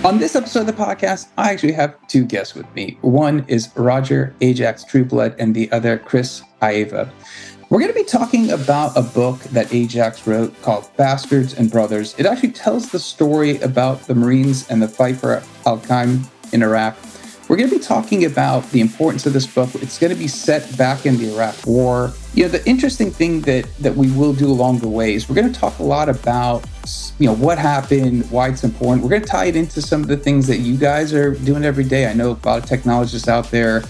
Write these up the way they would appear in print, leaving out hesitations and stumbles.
On this episode of the podcast, I actually have two guests with me. One is Roger Ajax Trueblood, and the other Chris Ieva. We're going to be talking about a book that Ajax wrote called Bastards and Brothers. It actually tells the story about the Marines and the fight for Al-Qaim in Iraq. We're going to be talking about the importance of this book. It's going to be set back in the Iraq War. You know, the interesting thing that we will do along the way is we're going to talk a lot about, what happened, why it's important. We're going to tie it into some of the things that you guys are doing every day. I know a lot of technologists out there,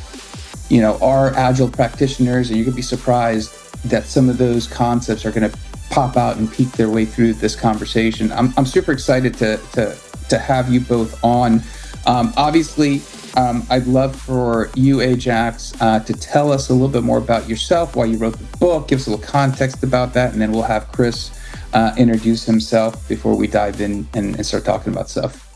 are Agile practitioners, and you're going to be surprised that some of those concepts are going to pop out and peek their way through this conversation. I'm super excited to have you both on. Obviously, I'd love for you, Ajax, to tell us a little bit more about yourself, why you wrote the book, give us a little context about that, and then we'll have Chris introduce himself before we dive in and start talking about stuff.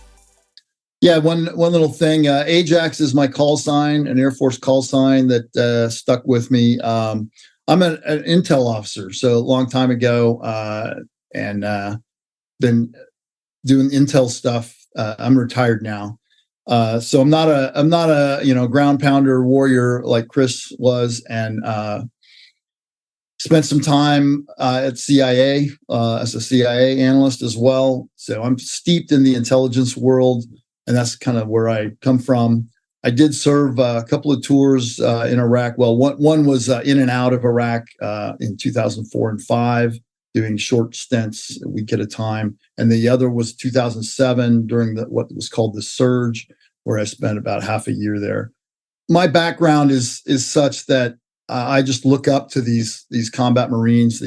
Yeah, one little thing. Ajax is my call sign, an Air Force call sign that stuck with me. I'm an intel officer, so a long time ago, and been doing intel stuff. I'm retired now. So I'm not a ground pounder warrior like Chris was, and spent some time at CIA as a CIA analyst as well. So I'm steeped in the intelligence world, and that's kind of where I come from. I did serve a couple of tours in Iraq. Well, one was in and out of Iraq in 2004 and 5, doing short stints a week at a time. And the other was 2007 during what was called the surge, where I spent about half a year there. My background is such that I just look up to these combat Marines,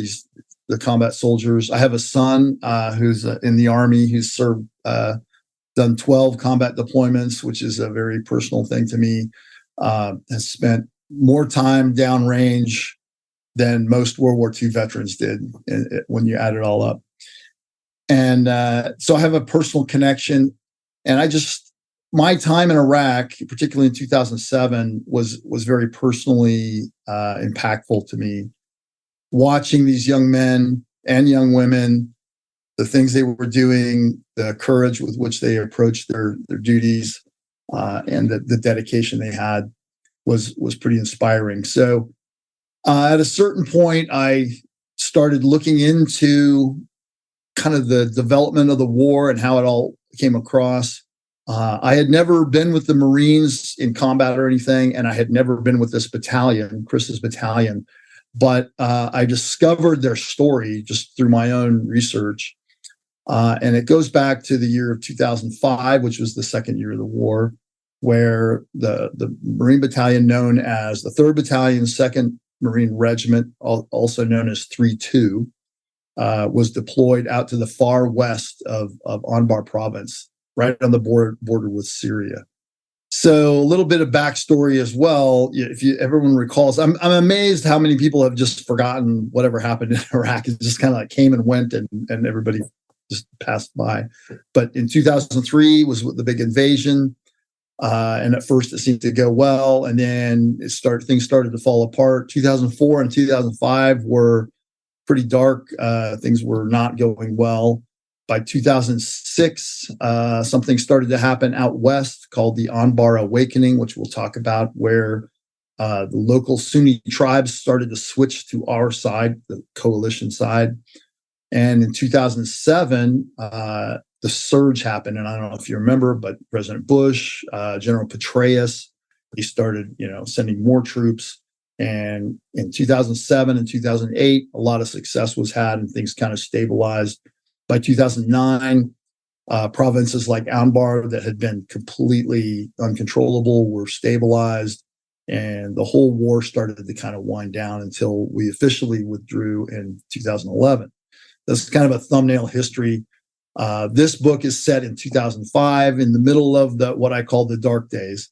the combat soldiers. I have a son who's in the Army, who's served, done 12 combat deployments, which is a very personal thing to me. Has spent more time downrange than most World War II veterans did when you add it all up. And so I have a personal connection, and my time in Iraq, particularly in 2007, was very personally impactful to me. Watching these young men and young women, the things they were doing, the courage with which they approached their duties, and the dedication they had was pretty inspiring. So at a certain point, I started looking into kind of the development of the war and how it all came across. I had never been with the Marines in combat or anything, and I had never been with this battalion, Chris's battalion, but I discovered their story just through my own research. And it goes back to the year of 2005, which was the second year of the war, where the Marine battalion known as the 3rd Battalion, 2nd Marine Regiment, also known as 3-2, was deployed out to the far west of Anbar province, right on the border with Syria. So a little bit of backstory as well. If everyone recalls, I'm amazed how many people have just forgotten whatever happened in Iraq. It just kind of like came and went, and everybody just passed by. But in 2003 was the big invasion, and at first it seemed to go well, and then things started to fall apart. 2004 and 2005 were pretty dark. Things were not going well. By 2006, something started to happen out west called the Anbar Awakening, which we'll talk about, where the local Sunni tribes started to switch to our side, the coalition side. And in 2007, the surge happened. And I don't know if you remember, but President Bush, General Petraeus, he started, sending more troops. And in 2007 and 2008, a lot of success was had and things kind of stabilized. By 2009, provinces like Anbar that had been completely uncontrollable were stabilized, and the whole war started to kind of wind down until we officially withdrew in 2011. That's kind of a thumbnail history. This book is set in 2005, in the middle of what I call the dark days.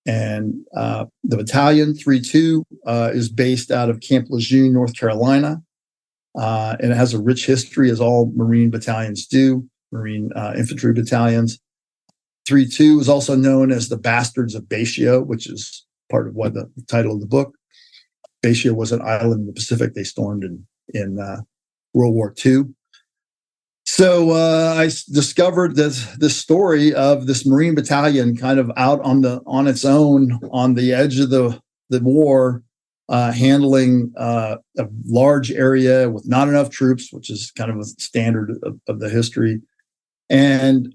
And the battalion 3-2 is based out of Camp Lejeune, North Carolina. And it has a rich history, as all Marine battalions do, Marine infantry battalions. 3-2 is also known as the Bastards of Batio, which is part of what the title of the book. Batio was an island in the Pacific they stormed in World War II. So discovered this story of this Marine battalion kind of out on its own on the edge of the war, handling a large area with not enough troops, which is kind of a standard of the history, and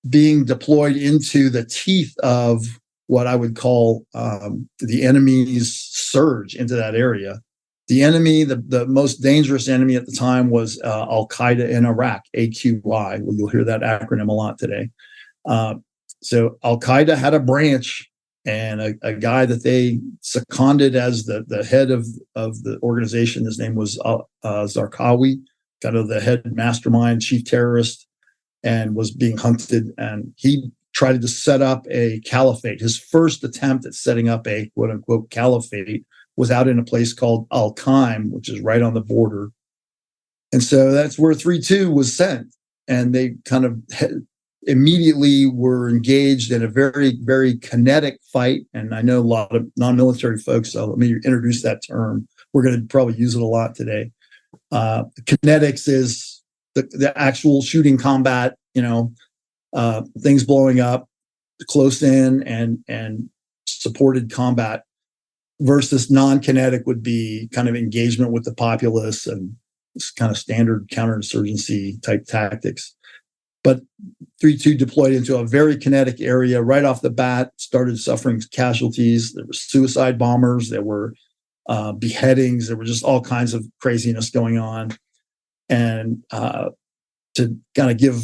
being deployed into the teeth of what I would call the enemy's surge into that area. The enemy, the most dangerous enemy at the time was Al-Qaim in Iraq, AQI. Well, you'll hear that acronym a lot today. So Al-Qaim had a branch, and a guy that they seconded as the head of the organization. His name was Zarqawi, kind of the head mastermind, chief terrorist, and was being hunted. And he tried to set up a caliphate. His first attempt at setting up a quote unquote caliphate was out in a place called Al-Qaim, which is right on the border. And so that's where 3-2 was sent. And they kind of immediately were engaged in a very, very kinetic fight. And I know a lot of non-military folks, so let me introduce that term. We're going to probably use it a lot today. Kinetics is the actual shooting combat, things blowing up, close in and supported combat, versus non-kinetic would be kind of engagement with the populace and this kind of standard counterinsurgency type tactics. But 3-2 deployed into a very kinetic area right off the bat, started suffering casualties. There were suicide bombers, there were beheadings, there were just all kinds of craziness going on. And to kind of give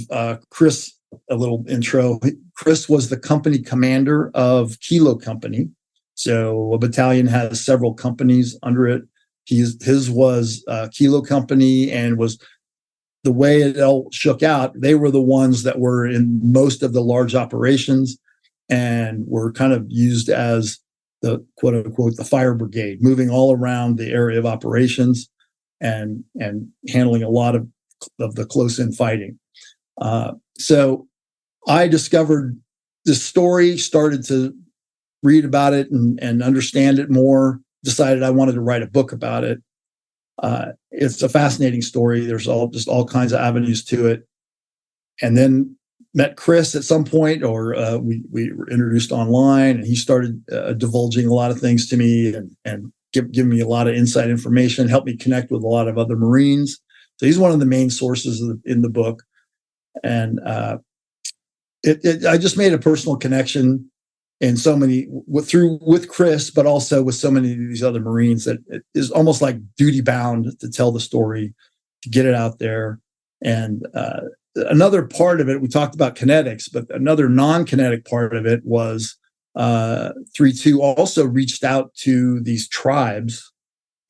Chris a little intro, Chris was the company commander of Kilo Company. So a battalion has several companies under it. His was Kilo Company, and was the way it all shook out. They were the ones that were in most of the large operations and were kind of used as the quote unquote the fire brigade, moving all around the area of operations and handling a lot of the close in fighting. So I discovered this story, started to read about it and understand it more, decided I wanted to write a book about it. It's a fascinating story. There's all kinds of avenues to it. And then met Chris at some point, or we were introduced online, and he started divulging a lot of things to me and giving me a lot of inside information, helped me connect with a lot of other Marines. So he's one of the main sources in the book. And I just made a personal connection in so many with Chris, but also with so many of these other Marines that it is almost like duty bound to tell the story, to get it out there. And another part of it, we talked about kinetics, but another non-kinetic part of it was 3-2 also reached out to these tribes,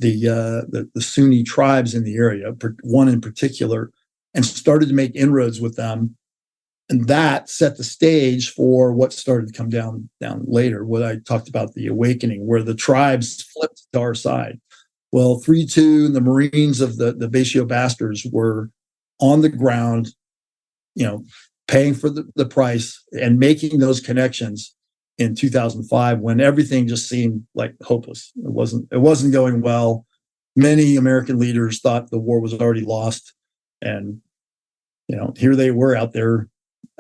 the Sunni tribes in the area, one in particular, and started to make inroads with them. And that set the stage for what started to come down later, what I talked about, the awakening, where the tribes flipped to our side. Well, 3-2 and the Marines of the Basio Bastards were on the ground, paying for the price and making those connections in 2005 when everything just seemed like hopeless. It wasn't going well. Many American leaders thought the war was already lost. And, here they were out there,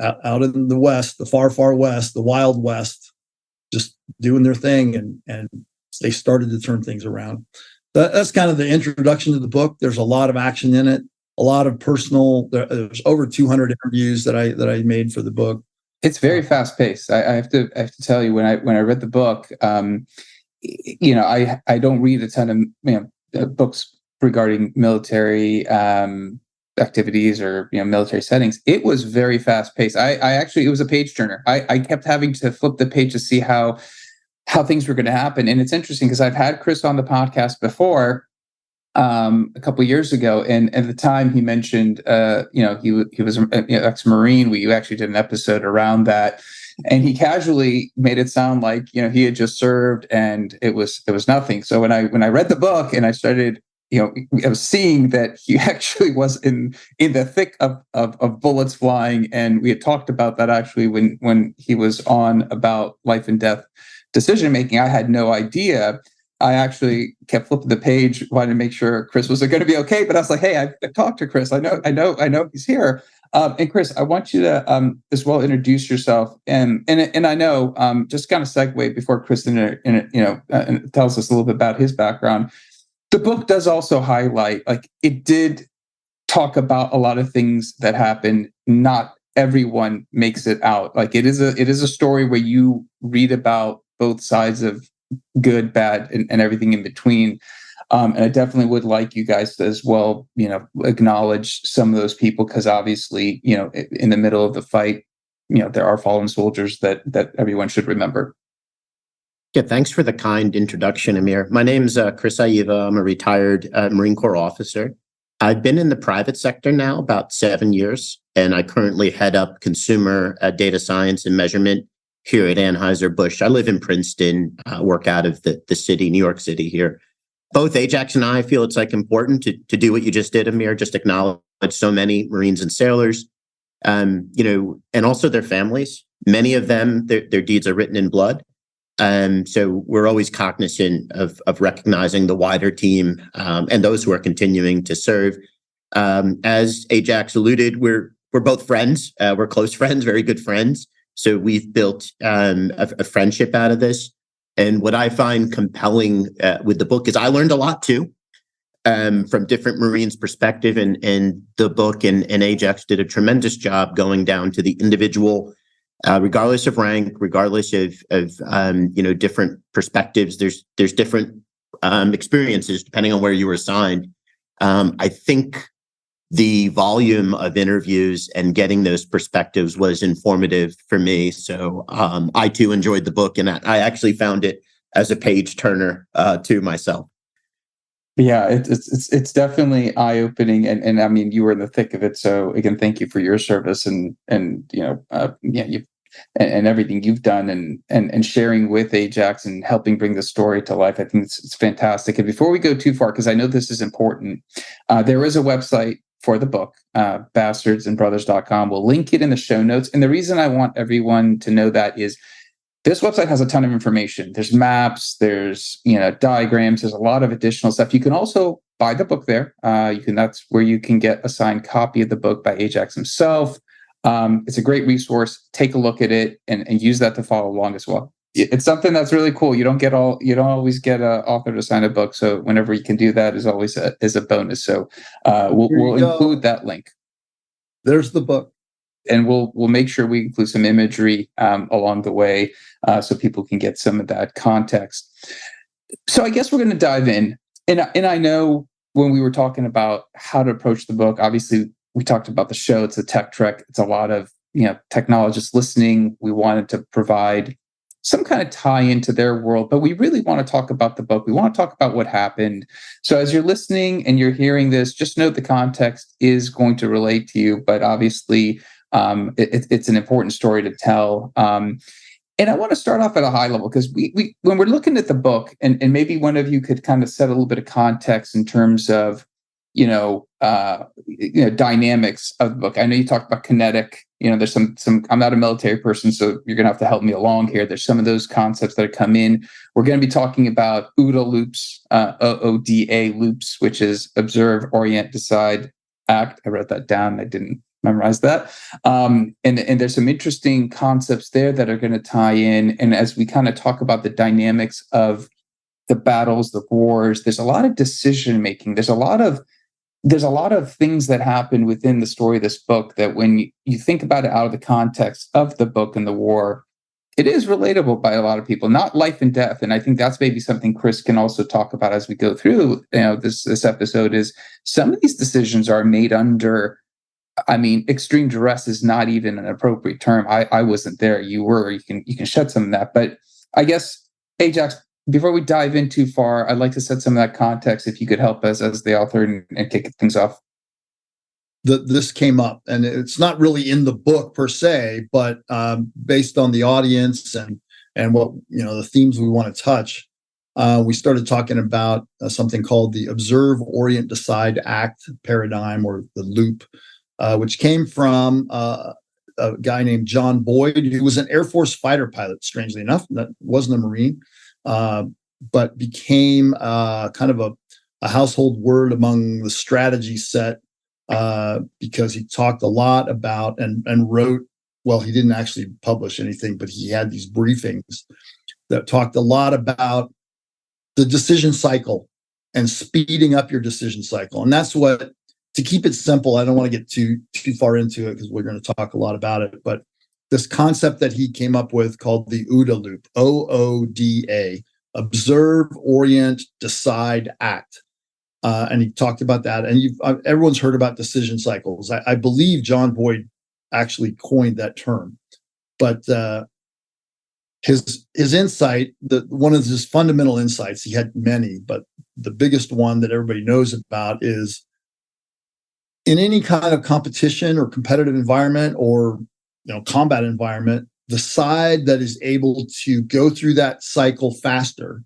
out in the West, the far, far West, the Wild West, just doing their thing. And they started to turn things around. That's kind of the introduction to the book. There's a lot of action in it, a lot of personal, there's over 200 interviews that I made for the book. It's very fast paced. I have to tell you, when I read the book, I don't read a ton of books regarding military activities or military settings. It was very fast paced. I actually, it was a page turner. I kept having to flip the page to see how things were going to happen. And it's interesting because I've had Chris on the podcast before a couple of years ago, and at the time he mentioned he was an ex-Marine. We actually did an episode around that, and he casually made it sound like he had just served and it was nothing. So when I read the book and I started, I was seeing that he actually was in the thick of bullets flying. And we had talked about that actually when he was on about life and death decision making. I had no idea I actually kept flipping the page, wanted to make sure Chris was going to be okay. But I was like, hey, I've talked to Chris. I know he's here. And Chris, I want you to as well introduce yourself, and I know just kind of segue before Chris tells us a little bit about his background. The book does also highlight, like, it did talk about a lot of things that happen. Not everyone makes it out. Like, it is a story where you read about both sides of good, bad, and everything in between. And I definitely would like you guys to as well, acknowledge some of those people, because obviously, in the middle of the fight, there are fallen soldiers that everyone should remember. Yeah, thanks for the kind introduction, Amir. My name's Chris Ieva. I'm a retired Marine Corps officer. I've been in the private sector now about 7 years, and I currently head up consumer data science and measurement here at Anheuser-Busch. I live in Princeton, work out of the city, New York City here. Both Ajax and I feel it's important to do what you just did, Amir, just acknowledge so many Marines and sailors, and also their families. Many of them, their deeds are written in blood. So we're always cognizant of recognizing the wider team and those who are continuing to serve. As Ajax alluded, we're both friends. We're close friends, very good friends. So we've built a friendship out of this. And what I find compelling with the book is I learned a lot too, from different Marines' perspective. And the book and Ajax did a tremendous job going down to the individual, regardless of rank, regardless of different perspectives. There's different experiences depending on where you were assigned. I think the volume of interviews and getting those perspectives was informative for me. So I too enjoyed the book, and I actually found it as a page turner to myself. Yeah, it's definitely eye-opening, and I mean, you were in the thick of it. So again, thank you for your service and everything you've done and sharing with Ajax and helping bring the story to life. I think it's fantastic. And before we go too far, because I know this is important, there is a website for the book, bastardsandbrothers.com. We'll link it in the show notes. And the reason I want everyone to know that is this website has a ton of information. There's maps, there's diagrams, there's a lot of additional stuff. You can also buy the book there. That's where you can get a signed copy of the book by Ajax himself. It's a great resource. Take a look at it and use that to follow along as well. It's something that's really cool. You don't always get an author to sign a book. So whenever you can do that is always a bonus. So we'll include that link. There's the book. And we'll make sure we include some imagery along the way so people can get some of that context. So I guess we're going to dive in. And I know when we were talking about how to approach the book, obviously we talked about the show. It's a tech trek. It's a lot of technologists listening. We wanted to provide some kind of tie into their world, but we really want to talk about the book. We want to talk about what happened. So as you're listening and you're hearing this, just note the context is going to relate to you, but obviously it's an important story to tell. And I want to start off at a high level because we when we're looking at the book, and maybe one of you could kind of set a little bit of context in terms of dynamics of the book. I know you talked about kinetic. There's some. I'm not a military person, so you're gonna have to help me along here. There's some of those concepts that come in. We're going to be talking about OODA loops, OODA loops, which is observe, orient, decide, act. I wrote that down. I didn't memorize that. And there's some interesting concepts there that are going to tie in. And as we kind of talk about the dynamics of the battles, the wars, there's a lot of decision making. There's a lot of things that happen within the story of this book that when you think about it out of the context of the book and the war, it is relatable by a lot of people, not life and death. And I think that's maybe something Chris can also talk about as we go through this episode is some of these decisions are made under, extreme duress is not even an appropriate term. I wasn't there. You were. You can shed some of that. But I guess, Ajax, before we dive in too far, I'd like to set some of that context, if you could help us as the author and kick things off. This came up, and it's not really in the book per se, but based on the audience and what the themes we want to touch, we started talking about something called the observe, orient, decide, act paradigm, or the loop, which came from a guy named John Boyd, who was an Air Force fighter pilot. Strangely enough, that wasn't a Marine. but became kind of a household word among the strategy set because he talked a lot about and wrote. Well, he didn't actually publish anything, but he had these briefings that talked a lot about the decision cycle and speeding up your decision cycle. And that's what, to keep it simple, I don't want to get too far into it because we're going to talk a lot about it, but this concept that he came up with called the OODA Loop, OODA, observe, orient, decide, act. And he talked about that. And everyone's heard about decision cycles. I believe John Boyd actually coined that term. But his insight, one of his fundamental insights, he had many, but the biggest one that everybody knows about is in any kind of competition or competitive environment or combat environment, the side that is able to go through that cycle faster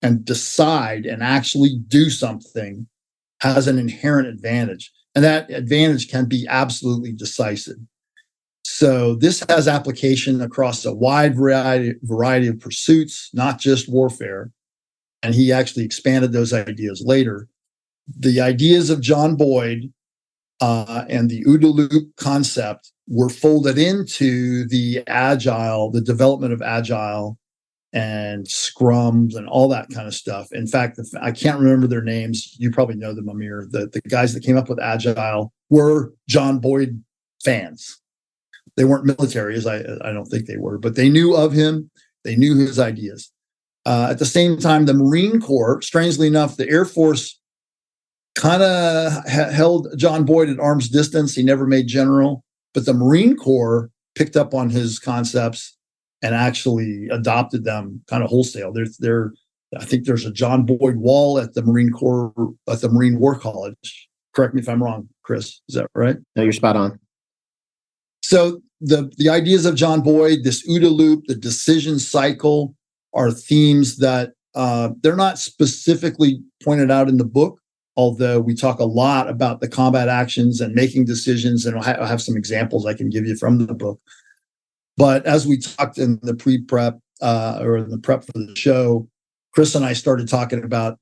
and decide and actually do something has an inherent advantage. And that advantage can be absolutely decisive. So this has application across a wide variety of pursuits, not just warfare. And he actually expanded those ideas later. The ideas of John Boyd and the OODA Loop concept were folded into the Agile, the development of Agile and Scrums and all that kind of stuff. In fact, I can't remember their names. You probably know them, Amir. The guys that came up with Agile were John Boyd fans. They weren't military, as I don't think they were, but they knew of him. They knew his ideas. At the same time, the Marine Corps, strangely enough, the Air Force kind of held John Boyd at arm's distance. He never made general, but the Marine Corps picked up on his concepts and actually adopted them kind of wholesale. I think there's a John Boyd wall at the Marine Corps, at the Marine War College. Correct me if I'm wrong, Chris. Is that right? No, you're spot on. So the ideas of John Boyd, this OODA Loop, the decision cycle, are themes that they're not specifically pointed out in the book, although we talk a lot about the combat actions and making decisions, and I'll have some examples I can give you from the book. But as we talked in the pre-prep or in the prep for the show, Chris and I started talking about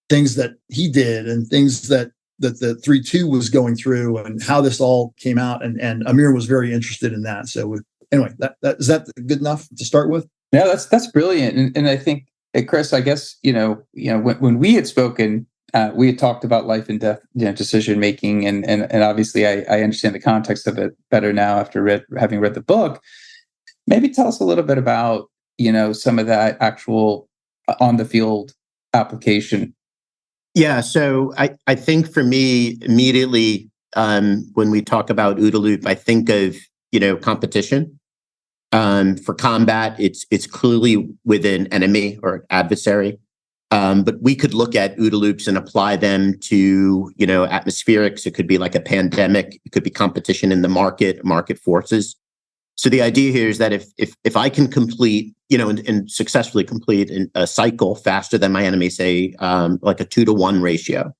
things that he did and things that the 3-2 was going through and how this all came out. And Amir was very interested in that. So anyway, is that good enough to start with? Yeah, that's brilliant. And I think, Chris, I guess, when we had spoken, we had talked about life and death, decision making, and obviously I understand the context of it better now after having read the book. Maybe tell us a little bit about some of that actual on the field application. Yeah, so I think for me immediately when we talk about OODA Loop, I think of competition. For combat, it's clearly with an enemy or adversary. But we could look at OODA loops and apply them to, atmospherics. It could be like a pandemic. It could be competition in the market forces. So the idea here is that if I can complete, and successfully complete a cycle faster than my enemy, say, like a 2-to-1 ratio.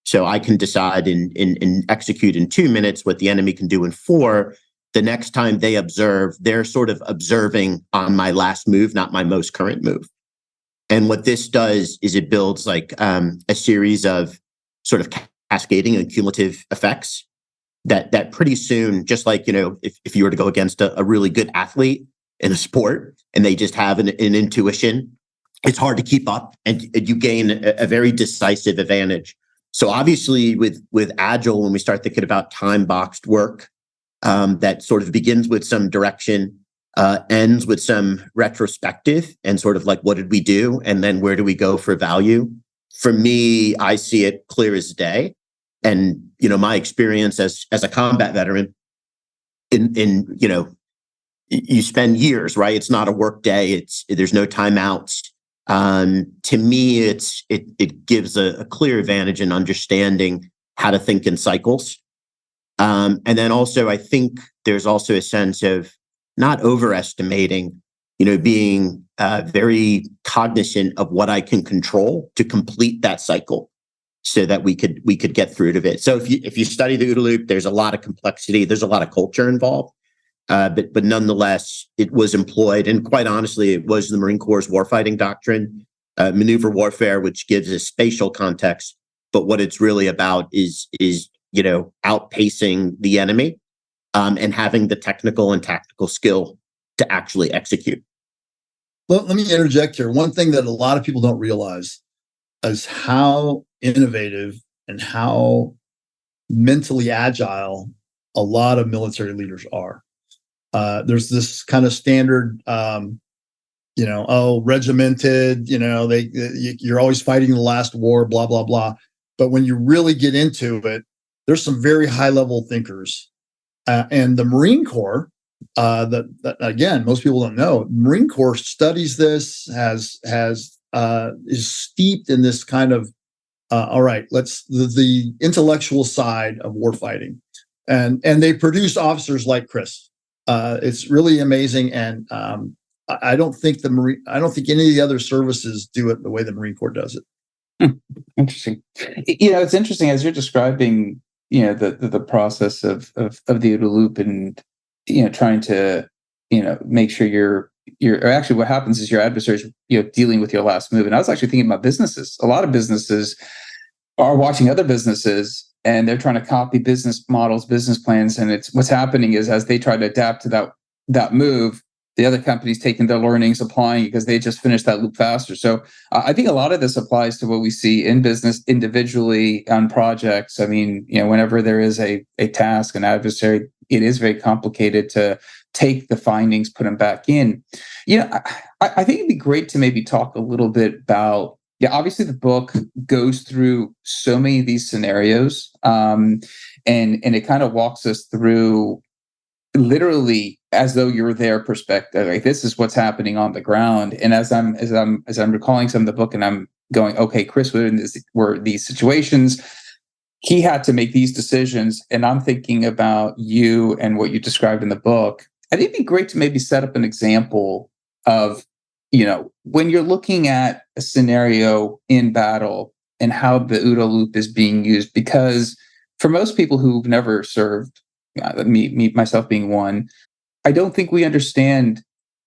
So I can decide and execute in 2 minutes what the enemy can do in 4. The next time they observe, they're sort of observing on my last move, not my most current move. And what this does is it builds like a series of sort of cascading and cumulative effects that pretty soon, just like, if you were to go against a really good athlete in a sport and they just have an intuition, it's hard to keep up and you gain a very decisive advantage. So obviously with Agile, when we start thinking about time-boxed work, that sort of begins with some direction, ends with some retrospective and sort of like, what did we do? And then where do we go for value? For me, I see it clear as day. And, my experience as a combat veteran you spend years, right? It's not a work day. There's no timeouts. To me, it gives a clear advantage in understanding how to think in cycles. And then also, I think there's also a sense of not overestimating, being very cognizant of what I can control to complete that cycle so that we could get through to it. So if you study the OODA Loop, there's a lot of complexity. There's a lot of culture involved. but nonetheless, it was employed. And quite honestly, it was the Marine Corps' warfighting doctrine, maneuver warfare, which gives a spatial context. But what it's really about is outpacing the enemy and having the technical and tactical skill to actually execute. Well, let me interject here. One thing that a lot of people don't realize is how innovative and how mentally agile a lot of military leaders are. There's this kind of standard, regimented, you're always fighting the last war, blah, blah, blah. But when you really get into it, there's some very high level thinkers. And the Marine Corps, that again, most people don't know, Marine Corps studies this, is steeped in this kind of, all right, the intellectual side of warfighting. And they produce officers like Chris. It's really amazing, and I don't think any of the other services do it the way the Marine Corps does it. Interesting. It's interesting as you're describing, the process of the OODA Loop, and trying to make sure you're or actually what happens is your adversaries dealing with your last move. And I was actually thinking about businesses. A lot of businesses are watching other businesses, and they're trying to copy business models, business plans. And it's what's happening is as they try to adapt to that move, the other companies taking their learnings, applying it because they just finished that loop faster. So I think a lot of this applies to what we see in business individually on projects. I mean, whenever there is a task, an adversary, it is very complicated to take the findings, put them back in. I think it'd be great to maybe talk a little bit about, obviously the book goes through so many of these scenarios, and it kind of walks us through literally as though you're their perspective. Like, this is what's happening on the ground. And as I'm recalling some of the book, and I'm going, okay, Chris, were these situations, he had to make these decisions, and I'm thinking about you and what you described in the book. I think it'd be great to maybe set up an example of, when you're looking at a scenario in battle and how the OODA Loop is being used, because for most people who've never served, me myself being one, I don't think we understand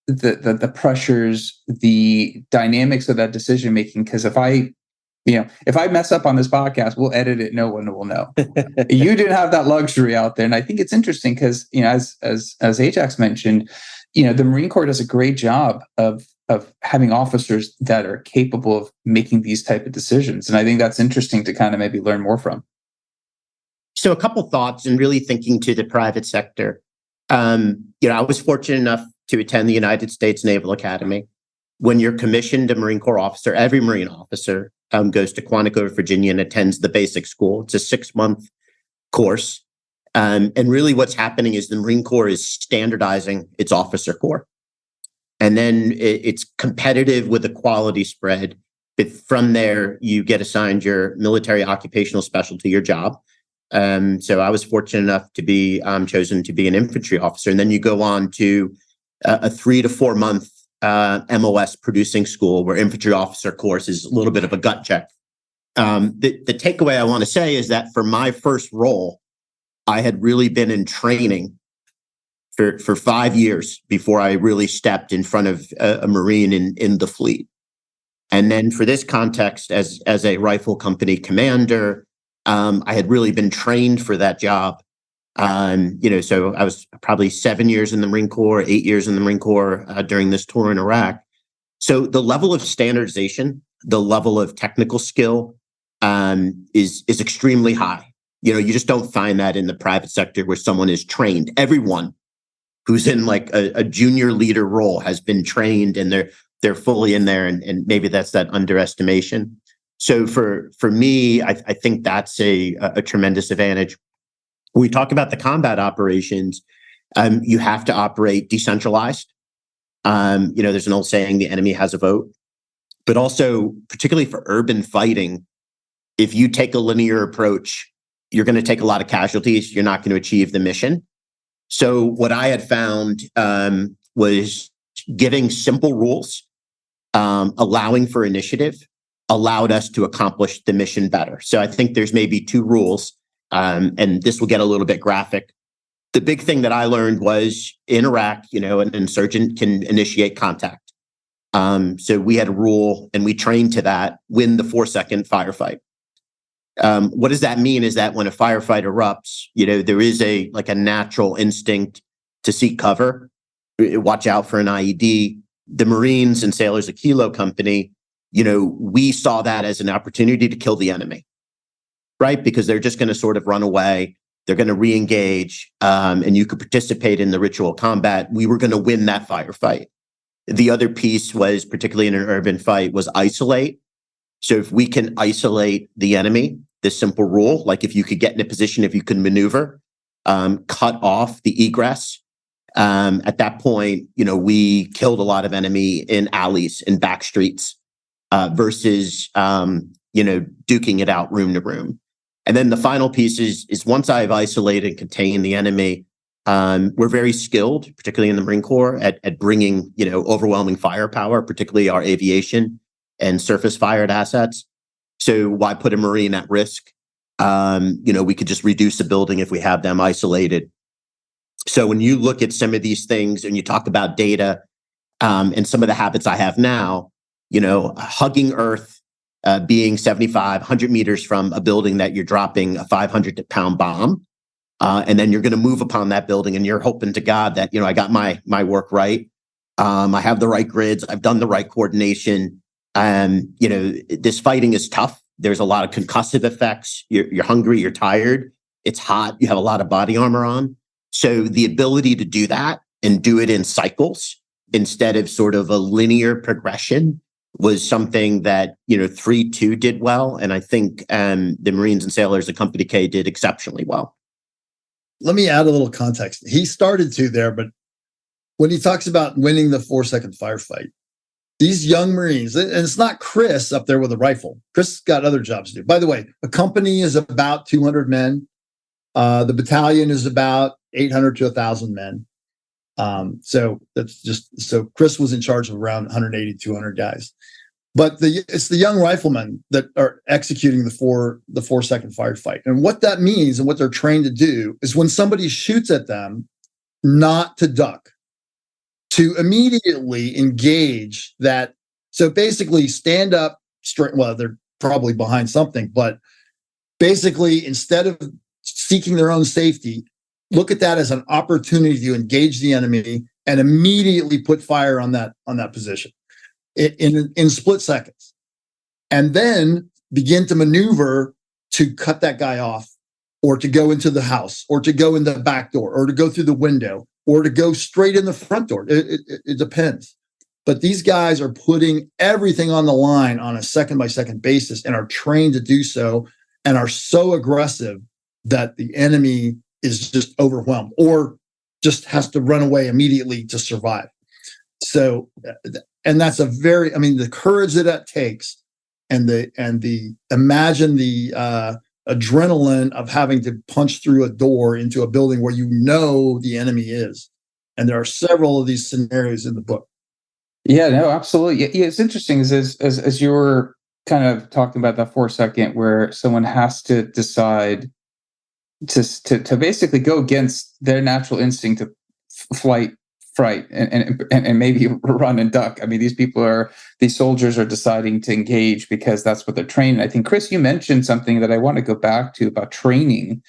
the pressures, the dynamics of that decision making. Because if I mess up on this podcast, we'll edit it. No one will know. You didn't have that luxury out there. And I think it's interesting because, as Ajax mentioned, the Marine Corps does a great job of having officers that are capable of making these type of decisions. And I think that's interesting to kind of maybe learn more from. So a couple thoughts, and really thinking to the private sector. I was fortunate enough to attend the United States Naval Academy. When you're commissioned a Marine Corps officer, every Marine officer goes to Quantico, Virginia, and attends the basic school. It's a 6-month course. And really what's happening is the Marine Corps is standardizing its officer corps. And then it's competitive with a quality spread. But from there, you get assigned your military occupational specialty, your job. So I was fortunate enough to be chosen to be an infantry officer. And then you go on to a 3 to 4 month MOS producing school, where infantry officer course is a little bit of a gut check. The takeaway I want to say is that for my first role, I had really been in training for 5 years before I really stepped in front of a Marine in the fleet. And then for this context, as a rifle company commander, I had really been trained for that job. So I was probably 7 years in the Marine Corps, 8 years in the Marine Corps during this tour in Iraq. So the level of standardization, the level of technical skill is extremely high. You just don't find that in the private sector where someone is trained. Everyone who's in like a junior leader role has been trained, and they're fully in there, and maybe that's that underestimation. So for me, I think that's a tremendous advantage. When we talk about the combat operations, you have to operate decentralized. There's an old saying, the enemy has a vote. But also, particularly for urban fighting, if you take a linear approach, you're going to take a lot of casualties. You're not going to achieve the mission. So what I had found was giving simple rules, allowing for initiative, allowed us to accomplish the mission better. So I think there's maybe 2 rules, and this will get a little bit graphic. The big thing that I learned was in Iraq, an insurgent can initiate contact. So we had a rule, and we trained to that: win the 4-second firefight. What does that mean? Is that when a firefight erupts, there is a natural instinct to seek cover, watch out for an IED. The Marines and Sailors of Kilo Company, we saw that as an opportunity to kill the enemy, right? Because they're just going to sort of run away. They're going to re-engage, and you could participate in the ritual combat. We were going to win that firefight. The other piece was, particularly in an urban fight, was isolate. So if we can isolate the enemy, this simple rule, like if you could get in a position, if you can maneuver, cut off the egress, at that point, we killed a lot of enemy in alleys, in back streets, versus, duking it out room to room. And then the final piece is once I've isolated and contained the enemy, we're very skilled, particularly in the Marine Corps, at bringing, overwhelming firepower, particularly our aviation and surface-fired assets. So why put a Marine at risk? We could just reduce a building if we have them isolated. So when you look at some of these things and you talk about data, and some of the habits I have now, hugging earth, being 75, 100 meters from a building that you're dropping a 500-pound bomb, and then you're going to move upon that building, and you're hoping to God that, I got my work right. I have the right grids. I've done the right coordination. This fighting is tough. There's a lot of concussive effects. You're hungry. You're tired. It's hot. You have a lot of body armor on. So the ability to do that and do it in cycles instead of sort of a linear progression was something that, 3-2 did well. And I think the Marines and Sailors of Company K did exceptionally well. Let me add a little context. He started to there, but when he talks about winning the 4-second firefight, these young Marines, and it's not Chris up there with a rifle. Chris got other jobs to do. By the way, a company is about 200 men. The battalion is about 800 to 1,000 men. So Chris was in charge of around 180, 200 guys. But it's the young riflemen that are executing the 4-second firefight. And what that means and what they're trained to do is when somebody shoots at them, not to duck, to immediately engage that. So basically stand up straight. Well, they're probably behind something, but basically instead of seeking their own safety, look at that as an opportunity to engage the enemy and immediately put fire on that position in split seconds, and then begin to maneuver to cut that guy off, or to go into the house, or to go in the back door, or to go through the window, or to go straight in the front door. It depends. But these guys are putting everything on the line on a second-by-second basis and are trained to do so, and are so aggressive that the enemy is just overwhelmed or just has to run away immediately to survive. So, and that's the courage that takes, and imagine the adrenaline of having to punch through a door into a building where the enemy is. And there are several of these scenarios in the book. Yeah, no, absolutely. Yeah, it's interesting as you were kind of talking about that 4-second where someone has to decide to basically go against their natural instinct to fright, and maybe run and duck. I mean, these soldiers are deciding to engage because that's what they're trained. I think, Chris, you mentioned something that I want to go back to about training.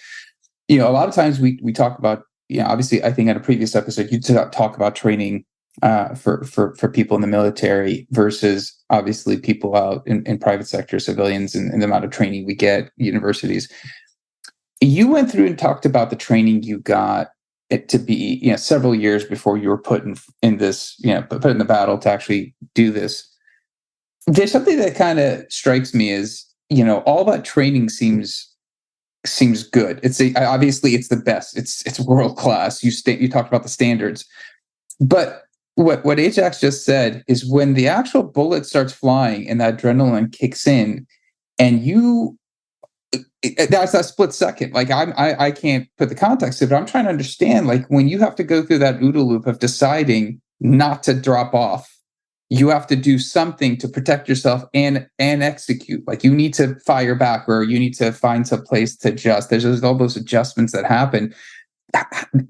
A lot of times we talk about, obviously, I think in a previous episode, you talk about training for people in the military versus obviously people out in private sector, civilians, and the amount of training we get, universities. You went through and talked about the training you got it to be, several years before you were put in this, put in the battle to actually do this. There's something that kind of strikes me as, all that training seems good. Obviously it's the best. It's world class. You talked about the standards, but what Ajax just said is when the actual bullet starts flying and that adrenaline kicks in, and that's that split second. Like I can't put the context to it, but I'm trying to understand, like, when you have to go through that OODA loop of deciding not to drop off, you have to do something to protect yourself and execute. Like, you need to fire back, or you need to find some place to adjust. There's all those adjustments that happen.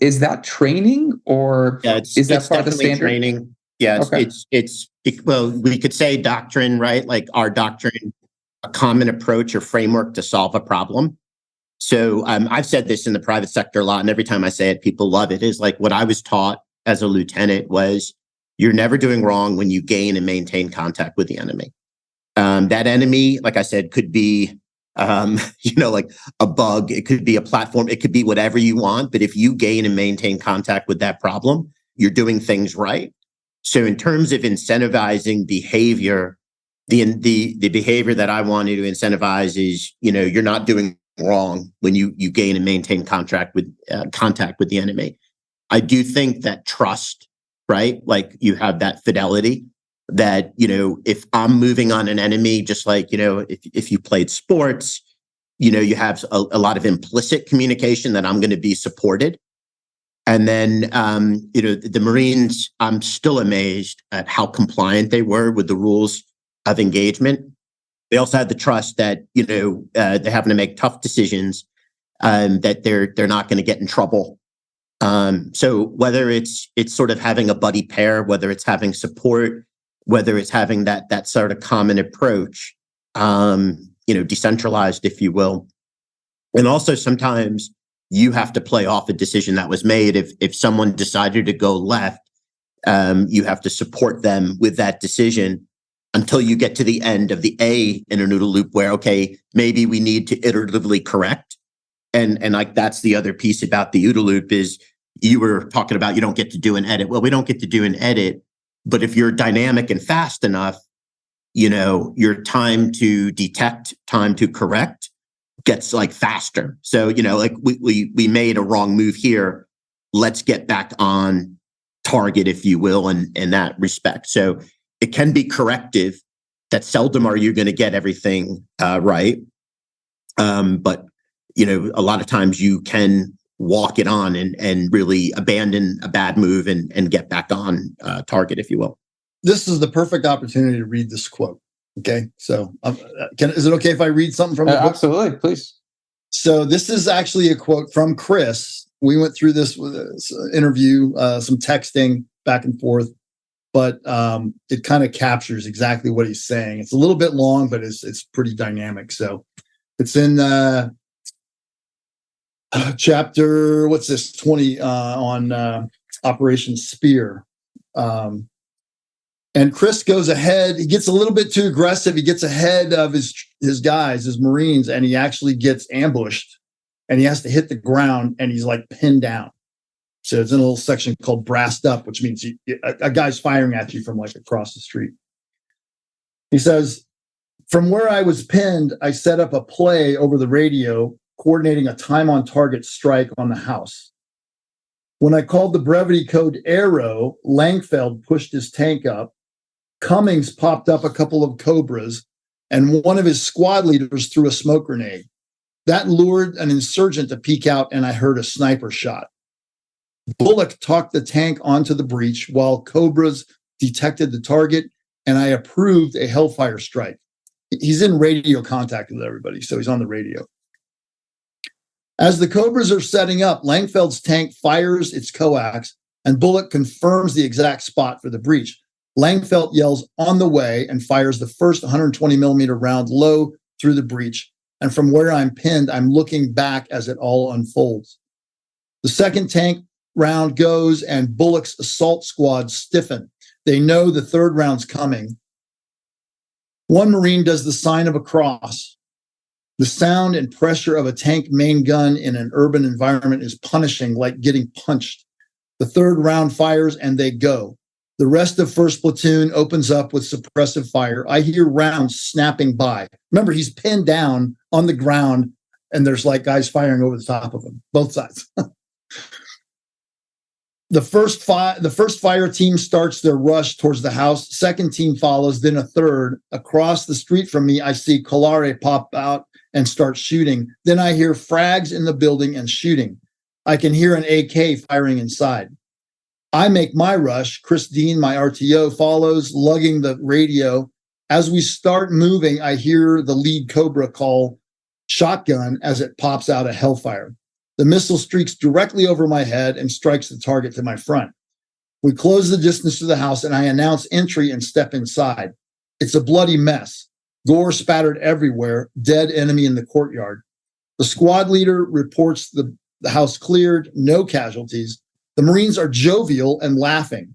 is that training, or is that it's part of the definitely standard? training. Yeah, Okay. well, we could say doctrine, right? Like our doctrine, a common approach or framework to solve a problem. So I've said this in the private sector a lot, and every time I say it, people love it. Is like what I was taught as a lieutenant was you're never doing wrong when you gain and maintain contact with the enemy. That enemy, like I said, could be, like a bug. It could be a platform. It could be whatever you want. But if you gain and maintain contact with that problem, you're doing things right. So in terms of incentivizing behavior, the behavior that I want you to incentivize is, you're not doing wrong when you gain and maintain contact with the enemy. I do think that trust, right? Like you have that fidelity that, if I'm moving on an enemy, just like, if you played sports, you have a lot of implicit communication that I'm going to be supported. And then, the Marines, I'm still amazed at how compliant they were with the rules of engagement. They also had the trust that, they're having to make tough decisions, that they're not going to get in trouble. So whether it's sort of having a buddy pair, whether it's having support, whether it's having that sort of common approach, decentralized, if you will. And also sometimes you have to play off a decision that was made. If someone decided to go left, you have to support them with that decision until you get to the end of the A in an OODA loop where, okay, maybe we need to iteratively correct. And like, that's the other piece about the OODA loop is you were talking about, you don't get to do an edit. Well, we don't get to do an edit, but if you're dynamic and fast enough, your time to detect, time to correct gets like faster. So, like we made a wrong move here. Let's get back on target, if you will, in that respect. So it can be corrective. That seldom are you going to get everything right. But, a lot of times you can walk it on and really abandon a bad move and get back on target, if you will. This is the perfect opportunity to read this quote. Okay. So is it okay if I read something from the book? Absolutely. Please. So this is actually a quote from Chris. We went through this with an interview, some texting back and forth, but it kind of captures exactly what he's saying. It's a little bit long, but it's pretty dynamic. So it's in chapter, 20 on Operation Spear. And Chris goes ahead. He gets a little bit too aggressive. He gets ahead of his guys, his Marines, and he actually gets ambushed. And he has to hit the ground, and he's like pinned down. So it's in a little section called "Brassed Up," which means a guy's firing at you from like across the street. He says, "From where I was pinned, I set up a play over the radio, coordinating a time-on-target strike on the house. When I called the brevity code Arrow, Langfeld pushed his tank up. Cummings popped up a couple of Cobras, and one of his squad leaders threw a smoke grenade. That lured an insurgent to peek out, and I heard a sniper shot. Bullock talked the tank onto the breach while Cobras detected the target, and I approved a Hellfire strike." He's in radio contact with everybody, so he's on the radio. "As the Cobras are setting up, Langfeld's tank fires its coax, and Bullock confirms the exact spot for the breach. Langfeld yells, 'On the way,' and fires the first 120 millimeter round low through the breach. And from where I'm pinned, I'm looking back as it all unfolds. The second tank round goes, and Bullock's assault squad stiffen. They know the third round's coming. One Marine does the sign of a cross. The sound and pressure of a tank main gun in an urban environment is punishing, like getting punched. The third round fires, and they go. The rest of first platoon opens up with suppressive fire. I hear rounds snapping by." Remember, he's pinned down on the ground, and there's like guys firing over the top of him, both sides. The first fire team starts their rush towards the house. Second team follows, then a third. Across the street from me, I see Colare pop out and start shooting. Then I hear frags in the building and shooting. I can hear an AK firing inside. I make my rush. Chris Dean, my RTO, follows, lugging the radio. As we start moving, I hear the lead Cobra call shotgun as it pops out a Hellfire. The missile streaks directly over my head and strikes the target to my front. We close the distance to the house, and I announce entry and step inside. It's a bloody mess. Gore spattered everywhere, dead enemy in the courtyard. The squad leader reports the house cleared, no casualties. The Marines are jovial and laughing,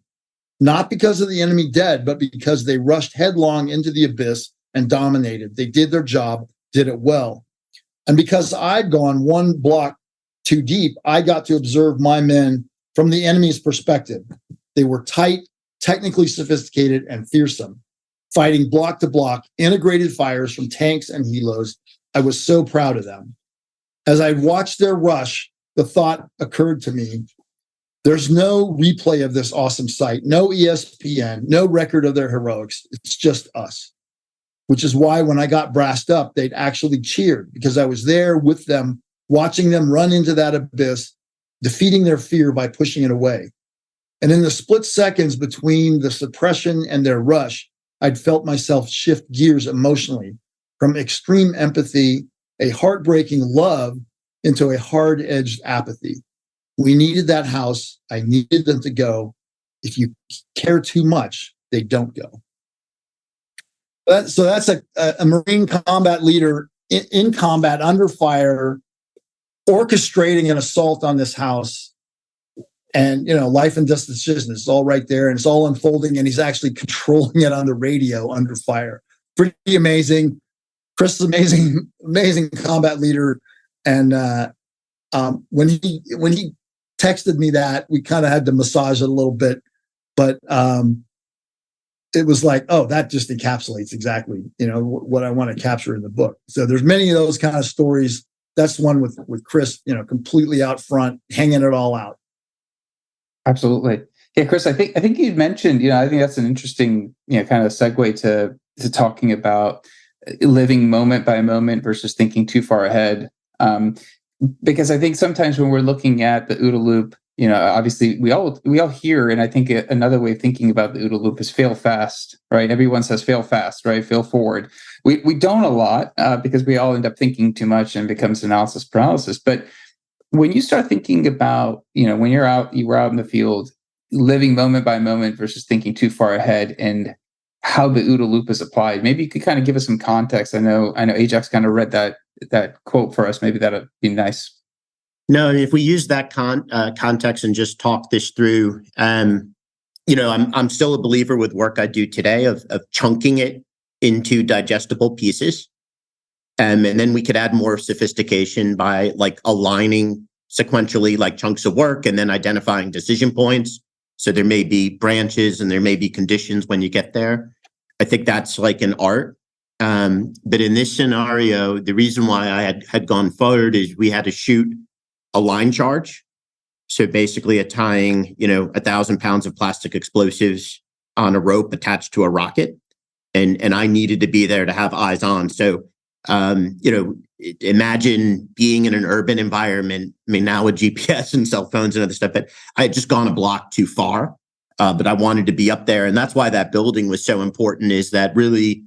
not because of the enemy dead, but because they rushed headlong into the abyss and dominated. They did their job, did it well. And because I'd gone one block too deep, I got to observe my men from the enemy's perspective. They were tight, technically sophisticated, and fearsome, fighting block to block, integrated fires from tanks and helos. I was so proud of them. As I watched their rush, the thought occurred to me, there's no replay of this awesome sight, no ESPN, no record of their heroics. It's just us, which is why when I got brassed up, they'd actually cheered, because I was there with them, watching them run into that abyss, defeating their fear by pushing it away. And in the split seconds between the suppression and their rush, I'd felt myself shift gears emotionally from extreme empathy, a heartbreaking love, into a hard-edged apathy. We needed that house. I needed them to go. If you care too much, they don't go. So that's a Marine combat leader in combat, under fire, orchestrating an assault on this house. And, life and death decision is all right there, and it's all unfolding, and he's actually controlling it on the radio under fire. Pretty amazing. Chris is amazing combat leader. And when he texted me that, we kind of had to massage it a little bit, but it was like, oh, that just encapsulates exactly, what I want to capture in the book. So there's many of those kind of stories. That's one with Chris, completely out front, hanging it all out. Absolutely. Yeah, Chris, I think you mentioned, I think that's an interesting, kind of segue to talking about living moment by moment versus thinking too far ahead. Because I think sometimes when we're looking at the OODA Loop, obviously we all hear, and I think another way of thinking about the OODA Loop is fail fast, right? Everyone says fail fast, right? Fail forward. We don't a lot because we all end up thinking too much and it becomes analysis paralysis. But when you start thinking about, when you were out in the field, living moment by moment versus thinking too far ahead, and how the OODA Loop is applied, maybe you could kind of give us some context. I know Ajax kind of read that quote for us. Maybe that'd be nice. No, if we use that context and just talk this through, I'm still a believer with work I do today of chunking it into digestible pieces. And then we could add more sophistication by aligning sequentially chunks of work and then identifying decision points. So there may be branches and there may be conditions when you get there. I think that's an art. But in this scenario, the reason why I had gone forward is we had to shoot a line charge. So basically tying, 1,000 pounds of plastic explosives on a rope attached to a rocket. And I needed to be there to have eyes on. So, imagine being in an urban environment. I mean, now with GPS and cell phones and other stuff, but I had just gone a block too far, but I wanted to be up there. And that's why that building was so important, is that really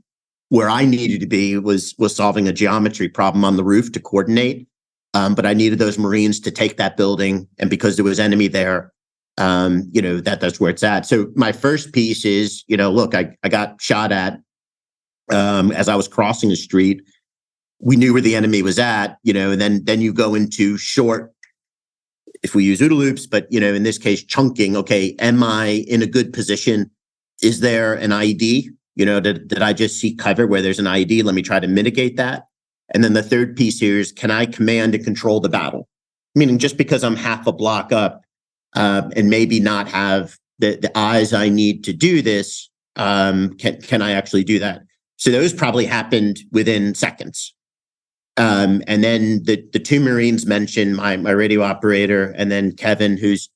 where I needed to be was solving a geometry problem on the roof to coordinate. But I needed those Marines to take that building. And because there was enemy there, that's where it's at. So my first piece is, look, I got shot at as I was crossing the street. We knew where the enemy was at, and then you go into short, if we use OODA loops, but, in this case, chunking. Okay, am I in a good position? Is there an IED? Did I just see cover where there's an IED? Let me try to mitigate that. And then the third piece here is, can I command and control the battle? Meaning just because I'm half a block up and maybe not have the eyes I need to do this, can I actually do that? So those probably happened within seconds. And then the two Marines mentioned, my radio operator, and then Kevin, who's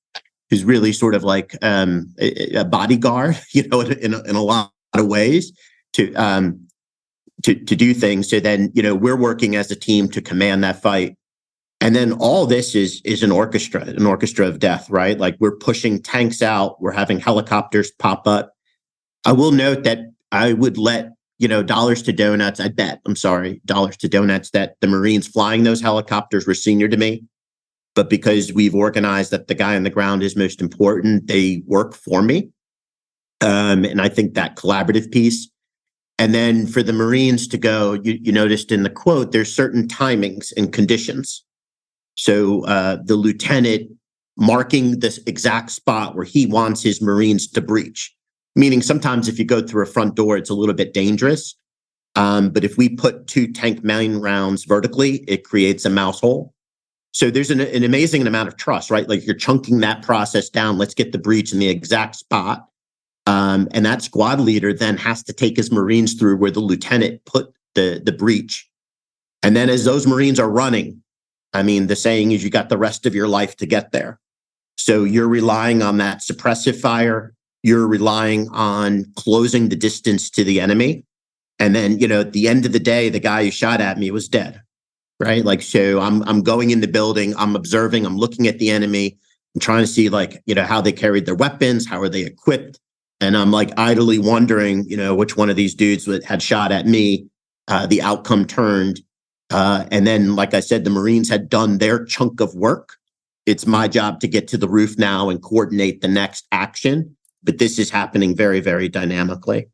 really sort of like a bodyguard, in a lot of ways to do things. So then, we're working as a team to command that fight. And then all this is an orchestra of death, right? We're pushing tanks out. We're having helicopters pop up. I will note that I would let, dollars to donuts, dollars to donuts, that the Marines flying those helicopters were senior to me. but because we've organized that the guy on the ground is most important, they work for me. And I think that collaborative piece. And then for the Marines to go, you noticed in the quote, there's certain timings and conditions. So the lieutenant marking the exact spot where he wants his Marines to breach, meaning sometimes if you go through a front door, it's a little bit dangerous. But if we put 2 tank main rounds vertically, it creates a mouse hole. So there's an amazing amount of trust, right? Like you're chunking that process down. Let's get the breach in the exact spot. And that squad leader then has to take his Marines through where the lieutenant put the breach. And then as those Marines are running, I mean, the saying is you got the rest of your life to get there. So you're relying on that suppressive fire. You're relying on closing the distance to the enemy. And then, at the end of the day, the guy who shot at me was dead, right? Like, so I'm going in the building, I'm observing, I'm looking at the enemy, I'm trying to see how they carried their weapons, how are they equipped? And I'm like idly wondering, which one of these dudes had shot at me. The outcome turned. And then, like I said, the Marines had done their chunk of work. It's my job to get to the roof now and coordinate the next action. But this is happening very, very dynamically.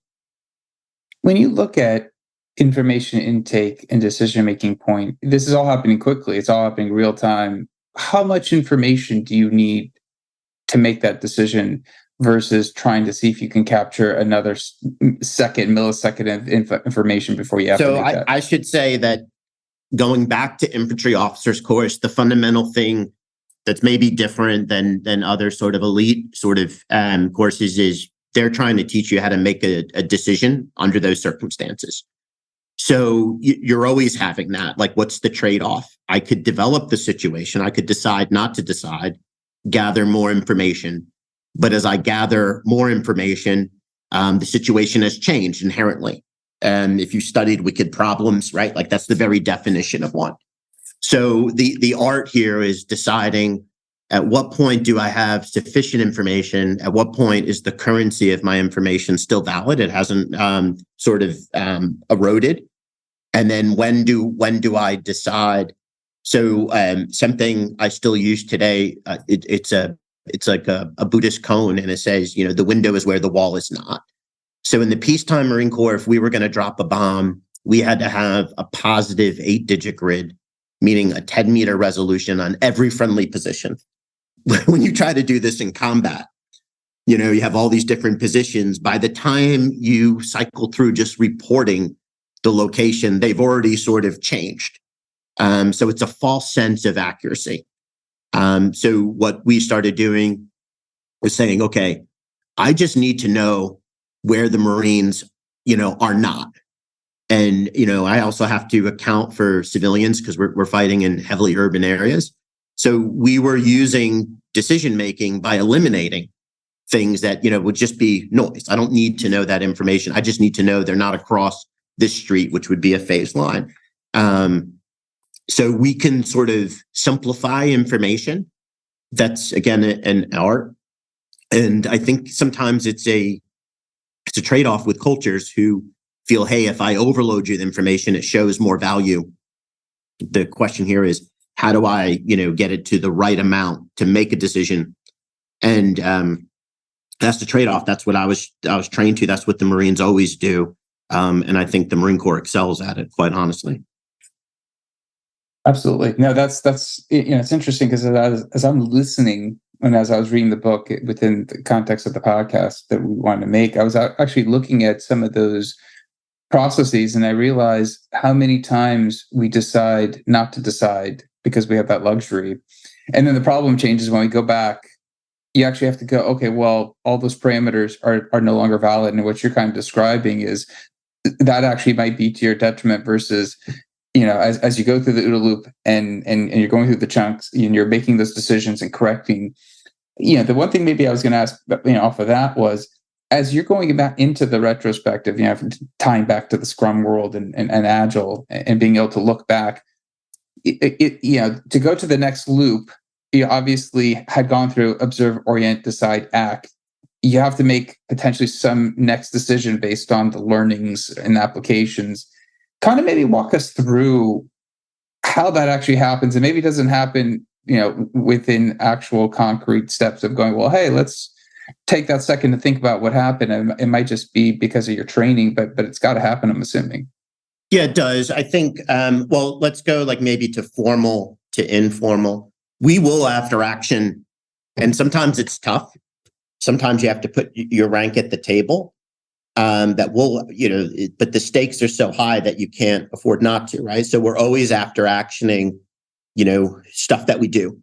When you look at information intake and decision-making point, this is all happening quickly. It's all happening real time. How much information do you need to make that decision versus trying to see if you can capture another millisecond of information before you have to make that? I should say that going back to infantry officers course, the fundamental thing that's maybe different than other sort of elite courses is they're trying to teach you how to make a decision under those circumstances. So you're always having that, like, what's the trade-off? I could develop the situation. I could decide not to decide, gather more information. But as I gather more information, the situation has changed inherently. And if you studied wicked problems, right, like that's the very definition of one. So the art here is deciding at what point do I have sufficient information? At what point is the currency of my information still valid? It hasn't eroded. And then when do I decide? So something I still use today, it's like a Buddhist koan, and it says, the window is where the wall is not. So in the peacetime Marine Corps, if we were going to drop a bomb, we had to have a positive 8-digit grid, meaning a 10-meter resolution on every friendly position. When you try to do this in combat, you have all these different positions. By the time you cycle through just reporting the location, they've already sort of changed. So it's a false sense of accuracy. So what we started doing was saying, okay, I just need to know where the Marines, are not. And, I also have to account for civilians because we're fighting in heavily urban areas. So we were using decision-making by eliminating things that, would just be noise. I don't need to know that information. I just need to know they're not across this street, which would be a phase line. So we can sort of simplify information. That's, again, an art. And I think sometimes it's a trade-off with cultures who feel, hey, if I overload you with information, it shows more value. The question here is, how do I, get it to the right amount to make a decision? And that's the trade-off. That's what I was trained to. That's what the Marines always do. And I think the Marine Corps excels at it, quite honestly. Absolutely. No, that's it's interesting because as I'm listening and as I was reading the book within the context of the podcast that we wanted to make, I was actually looking at some of those processes, and I realized how many times we decide not to decide because we have that luxury. And then the problem changes when we go back. You actually have to go, okay, well, all those parameters are no longer valid. And what you're kind of describing is that actually might be to your detriment versus, as you go through the OODA loop and you're going through the chunks and you're making those decisions and correcting, the one thing maybe I was going to ask, off of that was, as you're going back into the retrospective, tying back to the Scrum world and Agile and being able to look back, to go to the next loop, you obviously had gone through observe, orient, decide, act. You have to make potentially some next decision based on the learnings and applications. Kind of maybe walk us through how that actually happens, and maybe it doesn't happen within actual concrete steps of going, well, hey, let's take that second to think about what happened. And it might just be because of your training, but it's got to happen, I'm assuming. Yeah, it does. I think, well, let's go like maybe to formal to informal. We will after action, and sometimes it's tough. Sometimes you have to put your rank at the table. That will, but the stakes are so high that you can't afford not to, right? So we're always after actioning, stuff that we do.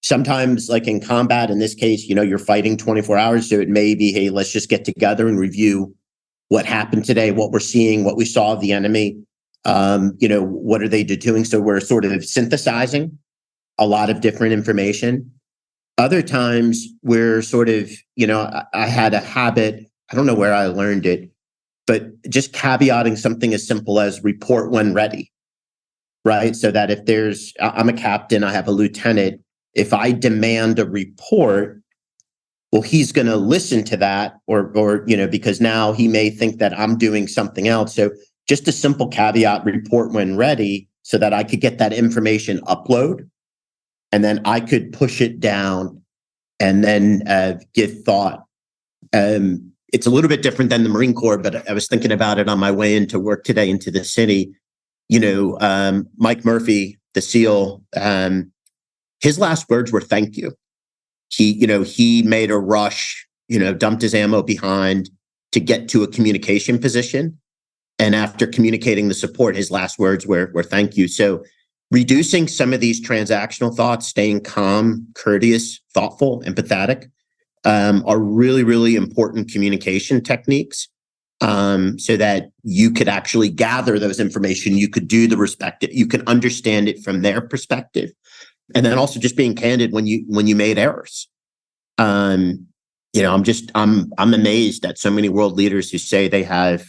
Sometimes, like in combat, in this case, you're fighting 24 hours. So it may be, hey, let's just get together and review what happened today, what we're seeing, what we saw of the enemy. What are they doing? So we're sort of synthesizing a lot of different information. Other times we're sort of, I had a habit, I don't know where I learned it, but just caveating something as simple as report when ready, right? So that if I'm a captain, I have a lieutenant, if I demand a report, well, he's going to listen to that or, because now he may think that I'm doing something else. So just a simple caveat, report when ready, so that I could get that information upload and then I could push it down and then give thought. It's a little bit different than the Marine Corps, but I was thinking about it on my way into work today into the city. Mike Murphy, the SEAL, his last words were thank you. He made a rush, dumped his ammo behind to get to a communication position. And after communicating the support, his last words were thank you. So reducing some of these transactional thoughts, staying calm, courteous, thoughtful, empathetic, are really, really important communication techniques, so that you could actually gather those information. You could do the respective, you can understand it from their perspective. And then also just being candid when you made errors. I'm amazed at so many world leaders who say they have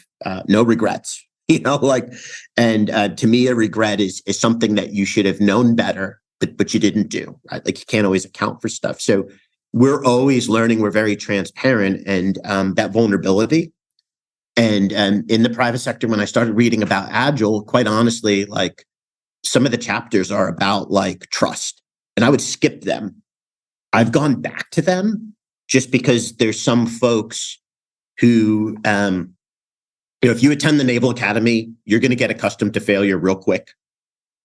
no regrets, and to me, a regret is something that you should have known better, but you didn't do, right? Like you can't always account for stuff. So we're always learning, we're very transparent, and that vulnerability. And in the private sector, when I started reading about Agile, quite honestly, like some of the chapters are about like trust, and I would skip them. I've gone back to them just because there's some folks who, if you attend the Naval Academy, you're going to get accustomed to failure real quick,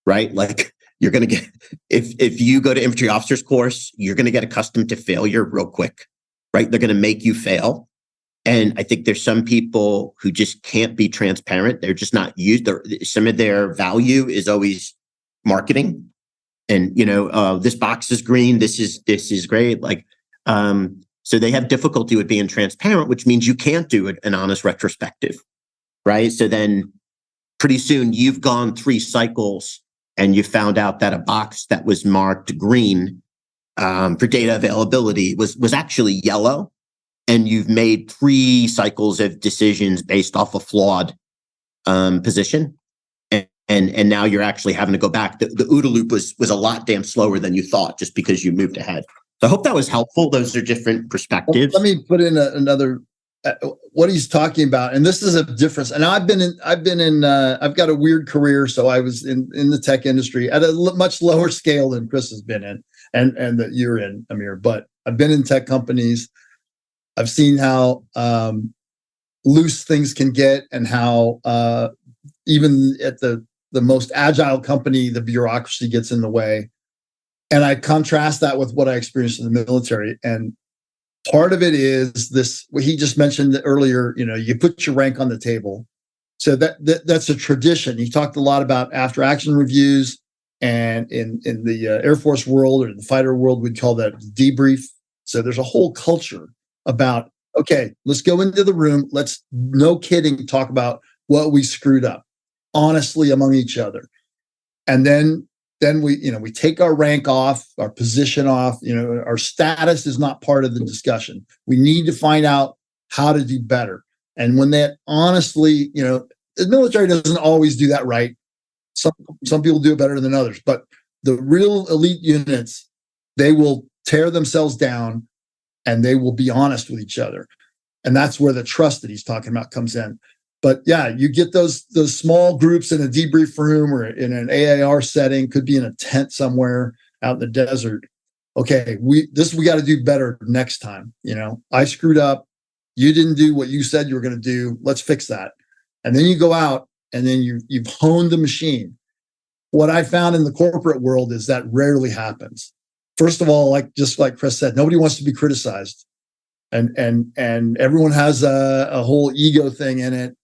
right? Like you're going to get, if you go to infantry officers course, you're going to get accustomed to failure real quick, right? They're going to make you fail. And I think there's some people who just can't be transparent. They're just not used. Some of their value is always marketing. And, this box is green. This is great. Like, so they have difficulty with being transparent, which means you can't do an honest retrospective, right? So then pretty soon you've gone 3 cycles and you found out that a box that was marked green for data availability was actually yellow. And you've made 3 cycles of decisions based off a flawed position. And now you're actually having to go back. The OODA Loop was a lot damn slower than you thought just because you moved ahead. So I hope that was helpful. Those are different perspectives. Let me put in another, what he's talking about. And this is a difference. And I've got a weird career. So I was in the tech industry at a much lower scale than Chris has been in and that you're in, Amir. But I've been in tech companies. I've seen how loose things can get and how even at the most agile company, the bureaucracy gets in the way. And I contrast that with what I experienced in the military. And part of it is this, what he just mentioned earlier, you put your rank on the table. So that's a tradition. He talked a lot about after action reviews, and in the Air Force world or the fighter world, we'd call that debrief. So there's a whole culture about, okay, let's go into the room. Let's, no kidding, talk about what we screwed up honestly among each other. And then we take our rank off, our position off, our status is not part of the discussion. We need to find out how to do better. And when that honestly, the military doesn't always do that right. Some people do it better than others, but the real elite units, they will tear themselves down and they will be honest with each other. And that's where the trust that he's talking about comes in. But yeah, you get those small groups in a debrief room or in an AAR setting, could be in a tent somewhere. out in the desert. Okay, we got to do better next time. I screwed up. You didn't do what you said you were going to do. Let's fix that. And then you go out and then you've honed the machine. What I found in the corporate world is that rarely happens. First of all, just like Chris said, nobody wants to be criticized. And everyone has a whole ego thing in it,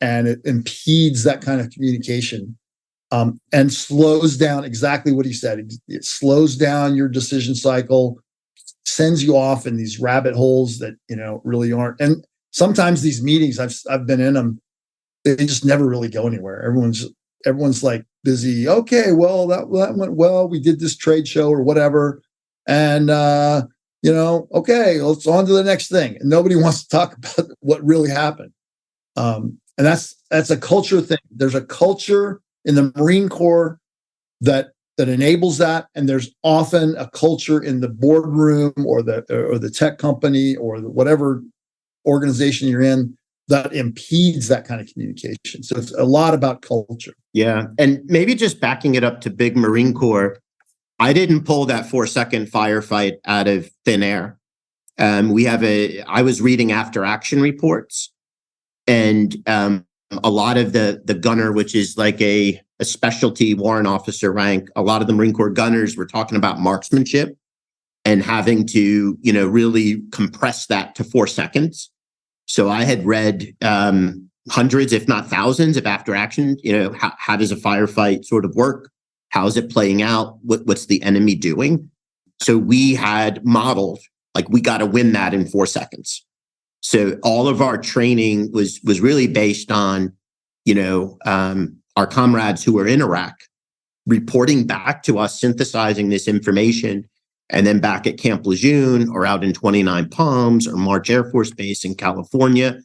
and it impedes that kind of communication, and slows down exactly what he said. It slows down your decision cycle, sends you off in these rabbit holes that really aren't. And sometimes these meetings, I've been in them, they just never really go anywhere. Everyone's like busy. Okay, well that went well. We did this trade show or whatever, and okay, let's on to the next thing. And nobody wants to talk about what really happened. And that's a culture thing. There's a culture in the Marine Corps that enables that, and there's often a culture in the boardroom or the tech company or whatever organization you're in that impedes that kind of communication. So it's a lot about culture. Yeah. And maybe just backing it up to big Marine Corps, I didn't pull that 4-second firefight out of thin air. I was reading after action reports, and a lot of the gunner, which is like a specialty warrant officer rank, a lot of the Marine Corps gunners were talking about marksmanship and having to, really compress that to 4 seconds. So I had read hundreds, if not thousands, of after action. How does a firefight sort of work? How is it playing out? What's the enemy doing? So we had modeled, like, we got to win that in 4 seconds. So all of our training was really based on, our comrades who were in Iraq reporting back to us, synthesizing this information, and then back at Camp Lejeune or out in 29 Palms or March Air Force Base in California,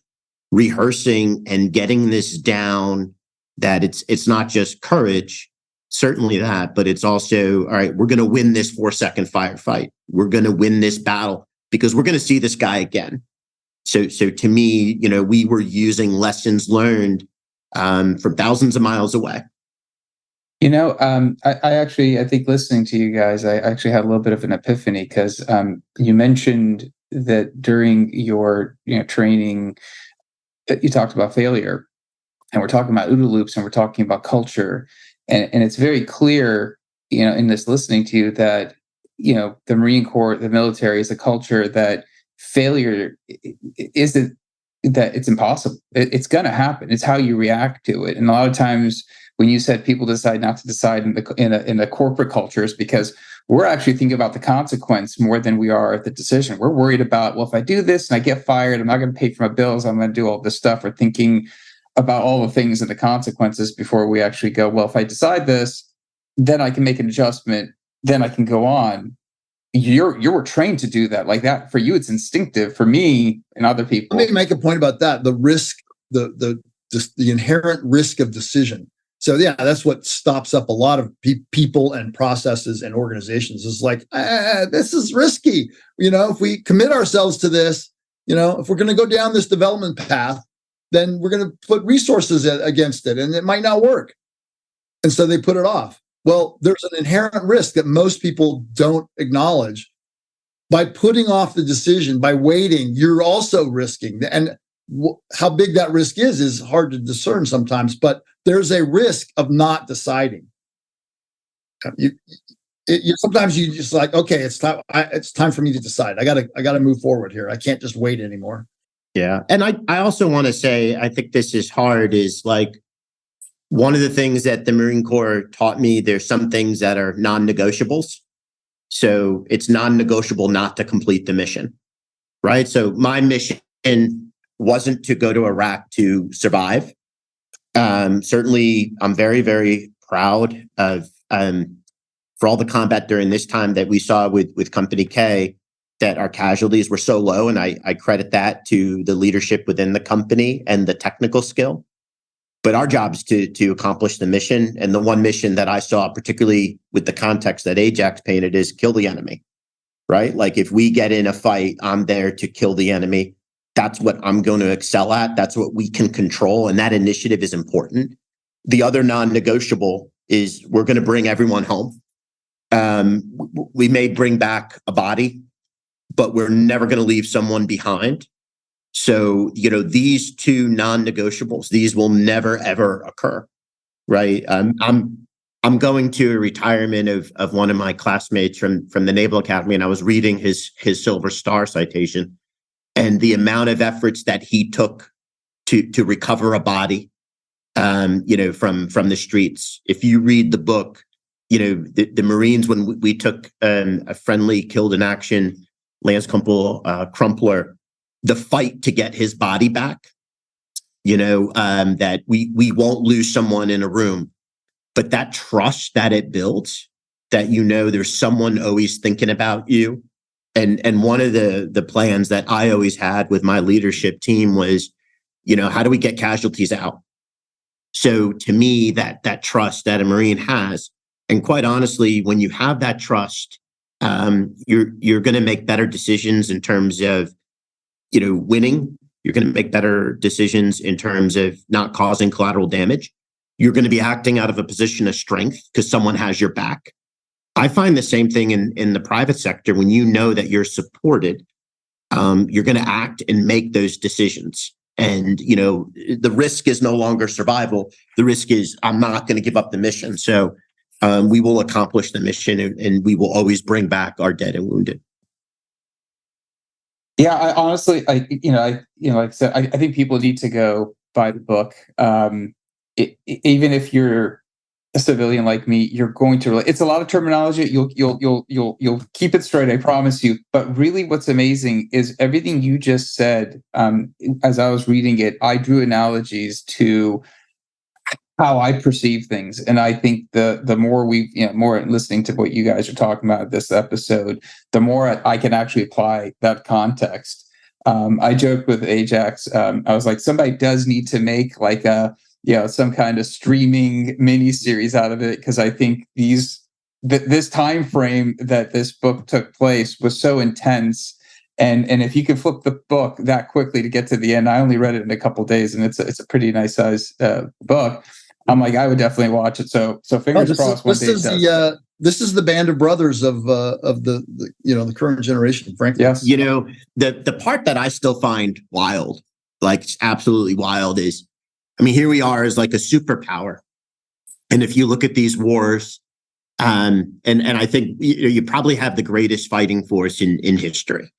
rehearsing and getting this down, that it's not just courage, certainly that, but it's also, all right, we're going to win this 4-second firefight. We're going to win this battle because we're going to see this guy again. So to me, we were using lessons learned from thousands of miles away. I think listening to you guys, I actually had a little bit of an epiphany, because you mentioned that during your training that you talked about failure, and we're talking about OODA loops, and we're talking about culture, and it's very clear, in this listening to you, that the Marine Corps, the military, is a culture that failure isn't, that it's impossible. It's going to happen. It's how you react to it. And a lot of times when you said people decide not to decide in the corporate cultures, because we're actually thinking about the consequence more than we are the decision. We're worried about, well, if I do this and I get fired, I'm not going to pay for my bills. I'm going to do all this stuff. We're thinking about all the things and the consequences before we actually go, well, if I decide this, then I can make an adjustment. Then I can go on. You were trained to do that like that. For you, it's instinctive. For me and other people, let me make a point about that. The risk, the inherent risk of decision. So yeah, that's what stops up a lot of people and processes and organizations. Is like, this is risky. If we commit ourselves to this, if we're going to go down this development path, then we're going to put resources against it, and it might not work. And so they put it off. Well, there's an inherent risk that most people don't acknowledge. By putting off the decision, by waiting, you're also risking. And how big that risk is hard to discern sometimes, but there's a risk of not deciding. Sometimes you just like, okay, it's time for me to decide. I gotta move forward here. I can't just wait anymore. Yeah. And I also want to say, I think this is hard, is like, one of the things that the Marine Corps taught me, there's some things that are non-negotiables. So it's non-negotiable not to complete the mission, right? So my mission wasn't to go to Iraq to survive. Certainly, I'm very, very proud of, for all the combat during this time that we saw with Company K, that our casualties were so low. And I credit that to the leadership within the company and the technical skill. But our job is to accomplish the mission. And the one mission that I saw, particularly with the context that Ajax painted, is kill the enemy, right? Like, if we get in a fight, I'm there to kill the enemy. That's what I'm going to excel at. That's what we can control. And that initiative is important. The other non-negotiable is we're going to bring everyone home. We may bring back a body, but we're never going to leave someone behind. So, these two non-negotiables, these will never, ever occur, right? I'm going to a retirement of one of my classmates from the Naval Academy, and I was reading his Silver Star citation, and the amount of efforts that he took to recover a body, from the streets. If you read the book, the Marines, when we took a friendly killed in action Lance Corporal Crumpler, the fight to get his body back, that we won't lose someone in a room, but that trust that it builds, that there's someone always thinking about you. And one of the plans that I always had with my leadership team was, how do we get casualties out? So to me, that trust that a Marine has, and quite honestly, when you have that trust, you're going to make better decisions in terms of, winning. You're going to make better decisions in terms of not causing collateral damage. You're going to be acting out of a position of strength because someone has your back. I find the same thing in the private sector. When you know that you're supported, you're going to act and make those decisions. And, the risk is no longer survival. The risk is I'm not going to give up the mission. So we will accomplish the mission, and we will always bring back our dead and wounded. Yeah, I honestly, like I said, I think people need to go buy the book. Even if you're a civilian like me, you're going to. It's a lot of terminology. You'll keep it straight, I promise you. But really, what's amazing is everything you just said. As I was reading it, I drew analogies to how I perceive things, and I think the more more listening to what you guys are talking about this episode, the more I can actually apply that context. I joked with Ajax. I was like, somebody does need to make like some kind of streaming mini series out of it, because I think this time frame that this book took place was so intense. And if you can flip the book that quickly to get to the end, I only read it in a couple of days, and it's a pretty nice size book. I'm like, I would definitely watch it. So fingers crossed. This is the band of brothers of the current generation, frankly. Yes. The part that I still find wild, like absolutely wild, is, here we are as like a superpower, and if you look at these wars, and I think you probably have the greatest fighting force in history.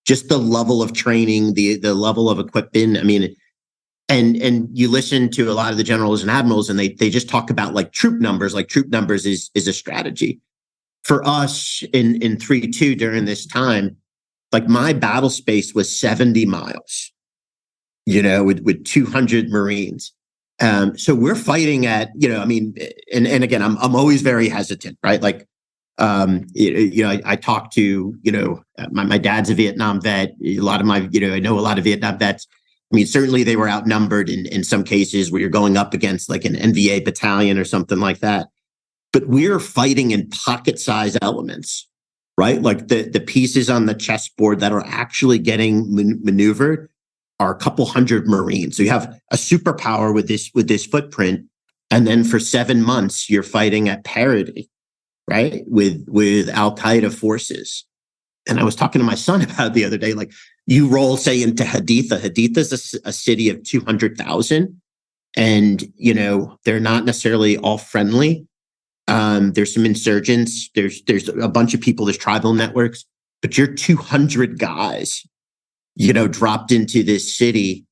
Just the level of training, the level of equipment. And you listen to a lot of the generals and admirals, and they just talk about like troop numbers. Like troop numbers is a strategy. For us in 3-2 during this time, like my battle space was 70 miles, with 200 Marines. So we're fighting at, and again, I'm always very hesitant, right? Like, I talk to, my dad's a Vietnam vet. A lot of I know a lot of Vietnam vets. Certainly they were outnumbered in some cases where you're going up against like an NVA battalion or something like that. But we're fighting in pocket-sized elements, right? Like the pieces on the chessboard that are actually getting maneuvered are a couple hundred Marines. So you have a superpower with this footprint, and then for 7 months you're fighting at parity, right? With Al-Qaeda forces. And I was talking to my son about it the other day, like you roll, say, into Haditha. Haditha's a city of 200,000, and, they're not necessarily all friendly. There's some insurgents. There's a bunch of people. There's tribal networks, but you're 200 guys, dropped into this city.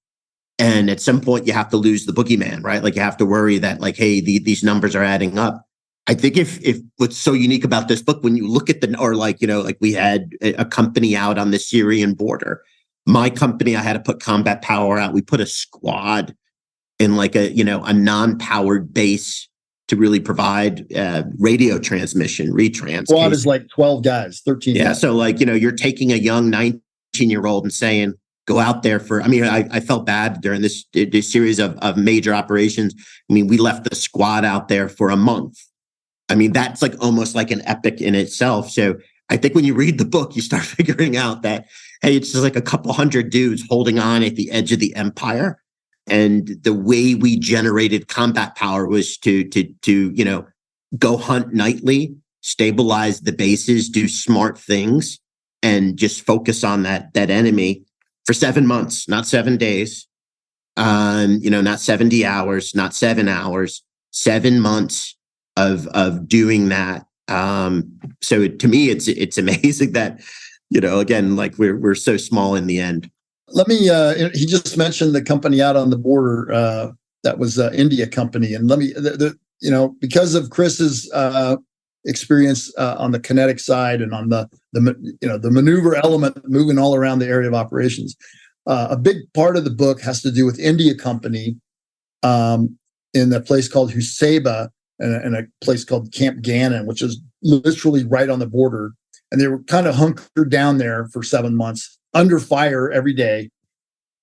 And at some point you have to lose the boogeyman, right? Like you have to worry that like, hey, these numbers are adding up. I think if what's so unique about this book, when you look at like we had a company out on the Syrian border. My company, I had to put combat power out. We put a squad in like a non-powered base to really provide radio transmission, retrans. Squad is like 12 guys, 13 Yeah. guys. So like, you're taking a young 19-year-old and saying, go out there for, I felt bad during this series of major operations. We left the squad out there for a month. That's like almost like an epic in itself. So I think when you read the book, you start figuring out that, hey, it's just like a couple hundred dudes holding on at the edge of the empire. And the way we generated combat power was to go hunt nightly, stabilize the bases, do smart things, and just focus on that enemy for 7 months, not 7 days, not 70 hours, not 7 hours, 7 months of doing that. So to me, it's amazing that, again, like we're so small in the end. Let me, he just mentioned the company out on the border, that was India company. And let me, because of Chris's experience on the kinetic side and on the maneuver element moving all around the area of operations, a big part of the book has to do with India company in a place called Huseba and a place called Camp Gannon, which is literally right on the border. And they were kind of hunkered down there for 7 months under fire every day.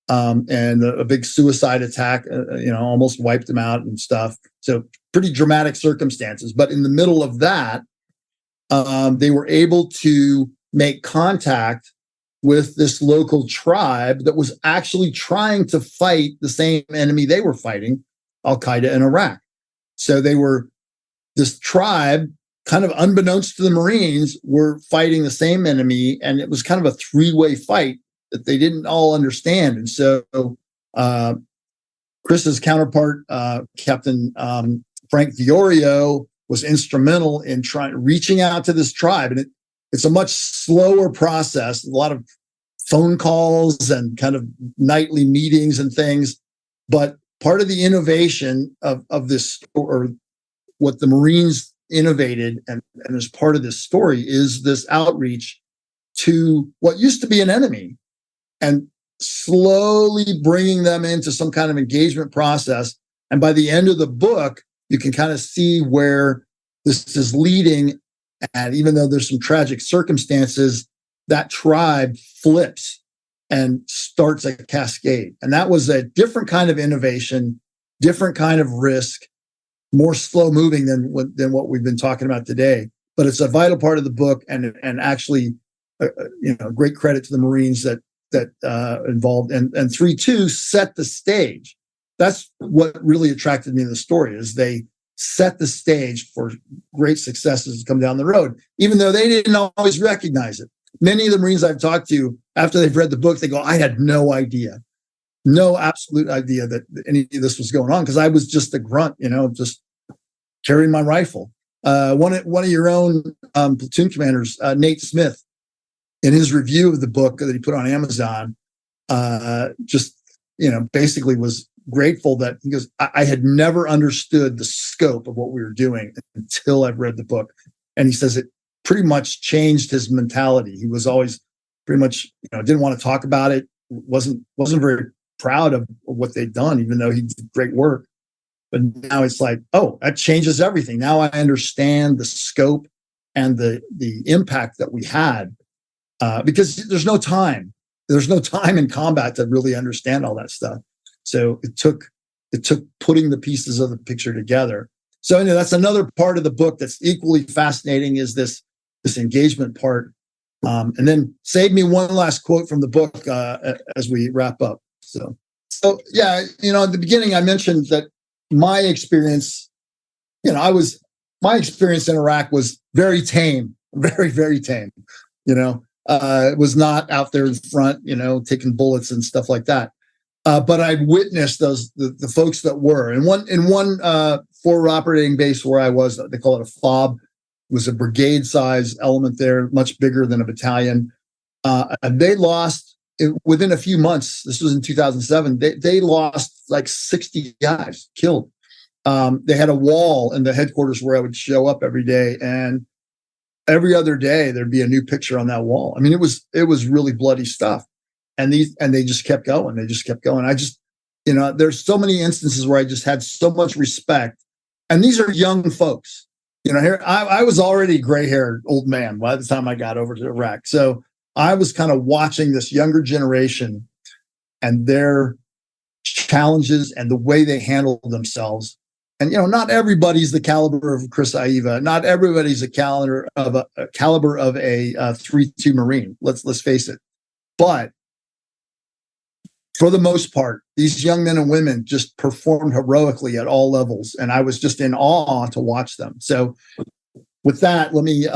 And a big suicide attack, almost wiped them out and stuff. So pretty dramatic circumstances. But in the middle of that, they were able to make contact with this local tribe that was actually trying to fight the same enemy they were fighting, Al-Qaeda in Iraq. So this tribe, kind of unbeknownst to the Marines, were fighting the same enemy. And it was kind of a three-way fight that they didn't all understand. And so Chris's counterpart, Captain Frank Diorio, was instrumental in reaching out to this tribe. And it's a much slower process, a lot of phone calls and kind of nightly meetings and things. But part of the innovation of this, or what the Marines innovated and as part of this story, is this outreach to what used to be an enemy and slowly bringing them into some kind of engagement process. And by the end of the book, you can kind of see where this is leading. And even though there's some tragic circumstances, that tribe flips and starts a cascade. And that was a different kind of innovation, different kind of risk, more slow moving than what we've been talking about today. But it's a vital part of the book, and actually, great credit to the Marines that involved. And 3-2 set the stage. That's what really attracted me to the story, is they set the stage for great successes to come down the road, even though they didn't always recognize it. Many of the Marines I've talked to, after they've read the book, they go, I had no absolute idea that any of this was going on, because I was just a grunt, just carrying my rifle. One of your own platoon commanders, Nate Smith, in his review of the book that he put on Amazon, basically was grateful that, he goes, I had never understood the scope of what we were doing until I've read the book. And he says it pretty much changed his mentality. He was always pretty much, didn't want to talk about it, wasn't very proud of what they'd done, even though he did great work. But now it's like, oh, that changes everything. Now I understand the scope and the impact that we had, because there's no time. There's no time in combat to really understand all that stuff. So it took putting the pieces of the picture together. So that's another part of the book that's equally fascinating, is this engagement part. And then save me one last quote from the book as we wrap up. So yeah, at the beginning I mentioned that my experience, my experience in Iraq was very tame, very, very tame. It was not out there in front, taking bullets and stuff like that. But I'd witnessed the folks that were. In one forward operating base where I was, they call it a FOB, was a brigade size element there, much bigger than a battalion. And they lost within a few months. This was in 2007. They lost like 60 guys killed. They had a wall in the headquarters where I would show up every day, and every other day there'd be a new picture on that wall. I mean, it was really bloody stuff. And they just kept going. They just kept going. I just, there's so many instances where I just had so much respect. And these are young folks. Here I was already a gray-haired old man by the time I got over to Iraq. So I was kind of watching this younger generation and their challenges and the way they handled themselves. And not everybody's the caliber of Chris Ieva. Not everybody's a caliber of a 3-2 Marine. Let's face it. But for the most part, these young men and women just performed heroically at all levels. And I was just in awe to watch them. So with that, let me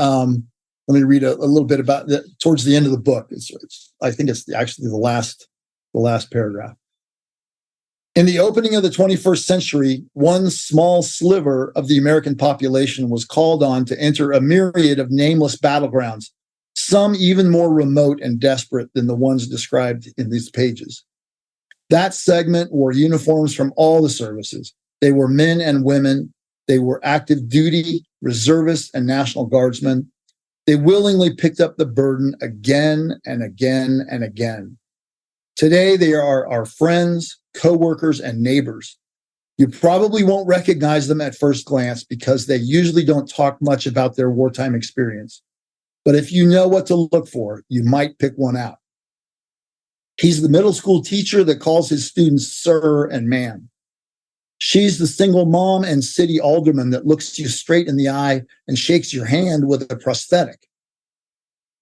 read a little bit about towards the end of the book. I think it's actually the last paragraph. In the opening of the 21st century, one small sliver of the American population was called on to enter a myriad of nameless battlegrounds, some even more remote and desperate than the ones described in these pages. That segment wore uniforms from all the services. They were men and women. They were active duty, reservists, and National Guardsmen. They willingly picked up the burden again and again and again. Today, they are our friends, co-workers, and neighbors. You probably won't recognize them at first glance because they usually don't talk much about their wartime experience. But if you know what to look for, you might pick one out. He's the middle school teacher that calls his students sir and ma'am. She's the single mom and city alderman that looks you straight in the eye and shakes your hand with a prosthetic.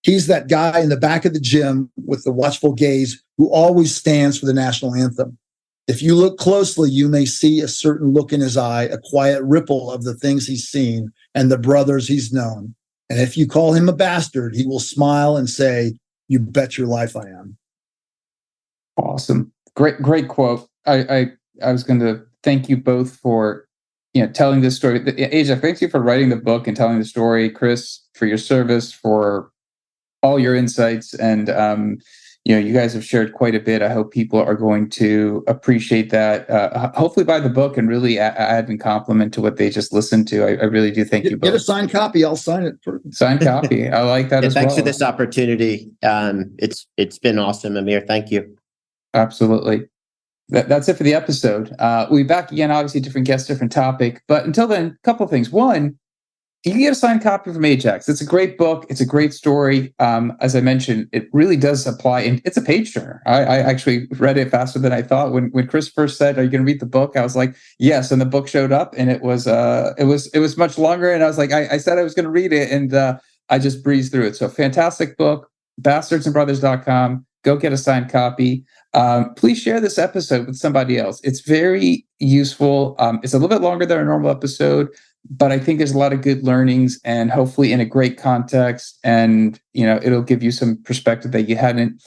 He's that guy in the back of the gym with the watchful gaze who always stands for the national anthem. If you look closely, you may see a certain look in his eye, a quiet ripple of the things he's seen and the brothers he's known. And if you call him a bastard, he will smile and say, "You bet your life I am." Awesome. Great quote. I was going to thank you both for telling this story. Ajax, thank you for writing the book and telling the story. Chris, for your service, for all your insights, and you guys have shared quite a bit. I hope people are going to appreciate that. Hopefully, buy the book and really add and compliment to what they just listened to. I really do thank you both. Get a signed copy. I'll sign it. Signed copy. I like that as well. Thanks for this opportunity. It's been awesome, Amir. Thank you. Absolutely. That's it for the episode. We'll be back again, obviously, different guests, different topic. But until then, a couple of things. One, you can get a signed copy from Ajax. It's a great book. It's a great story. As I mentioned, it really does apply. And it's a page turner. I actually read it faster than I thought. When Chris first said, "Are you going to read the book?" I was like, "Yes." And the book showed up, and it was much longer. And I was like, I said I was going to read it, and I just breezed through it. So fantastic book. bastardsandbrothers.com. Go get a signed copy. Please share this episode with somebody else. It's very useful. It's a little bit longer than a normal episode, but I think there's a lot of good learnings and hopefully in a great context. And, it'll give you some perspective that you hadn't.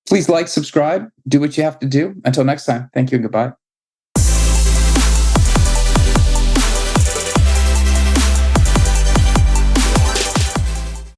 Please like, subscribe, do what you have to do. Until next time, thank you and goodbye.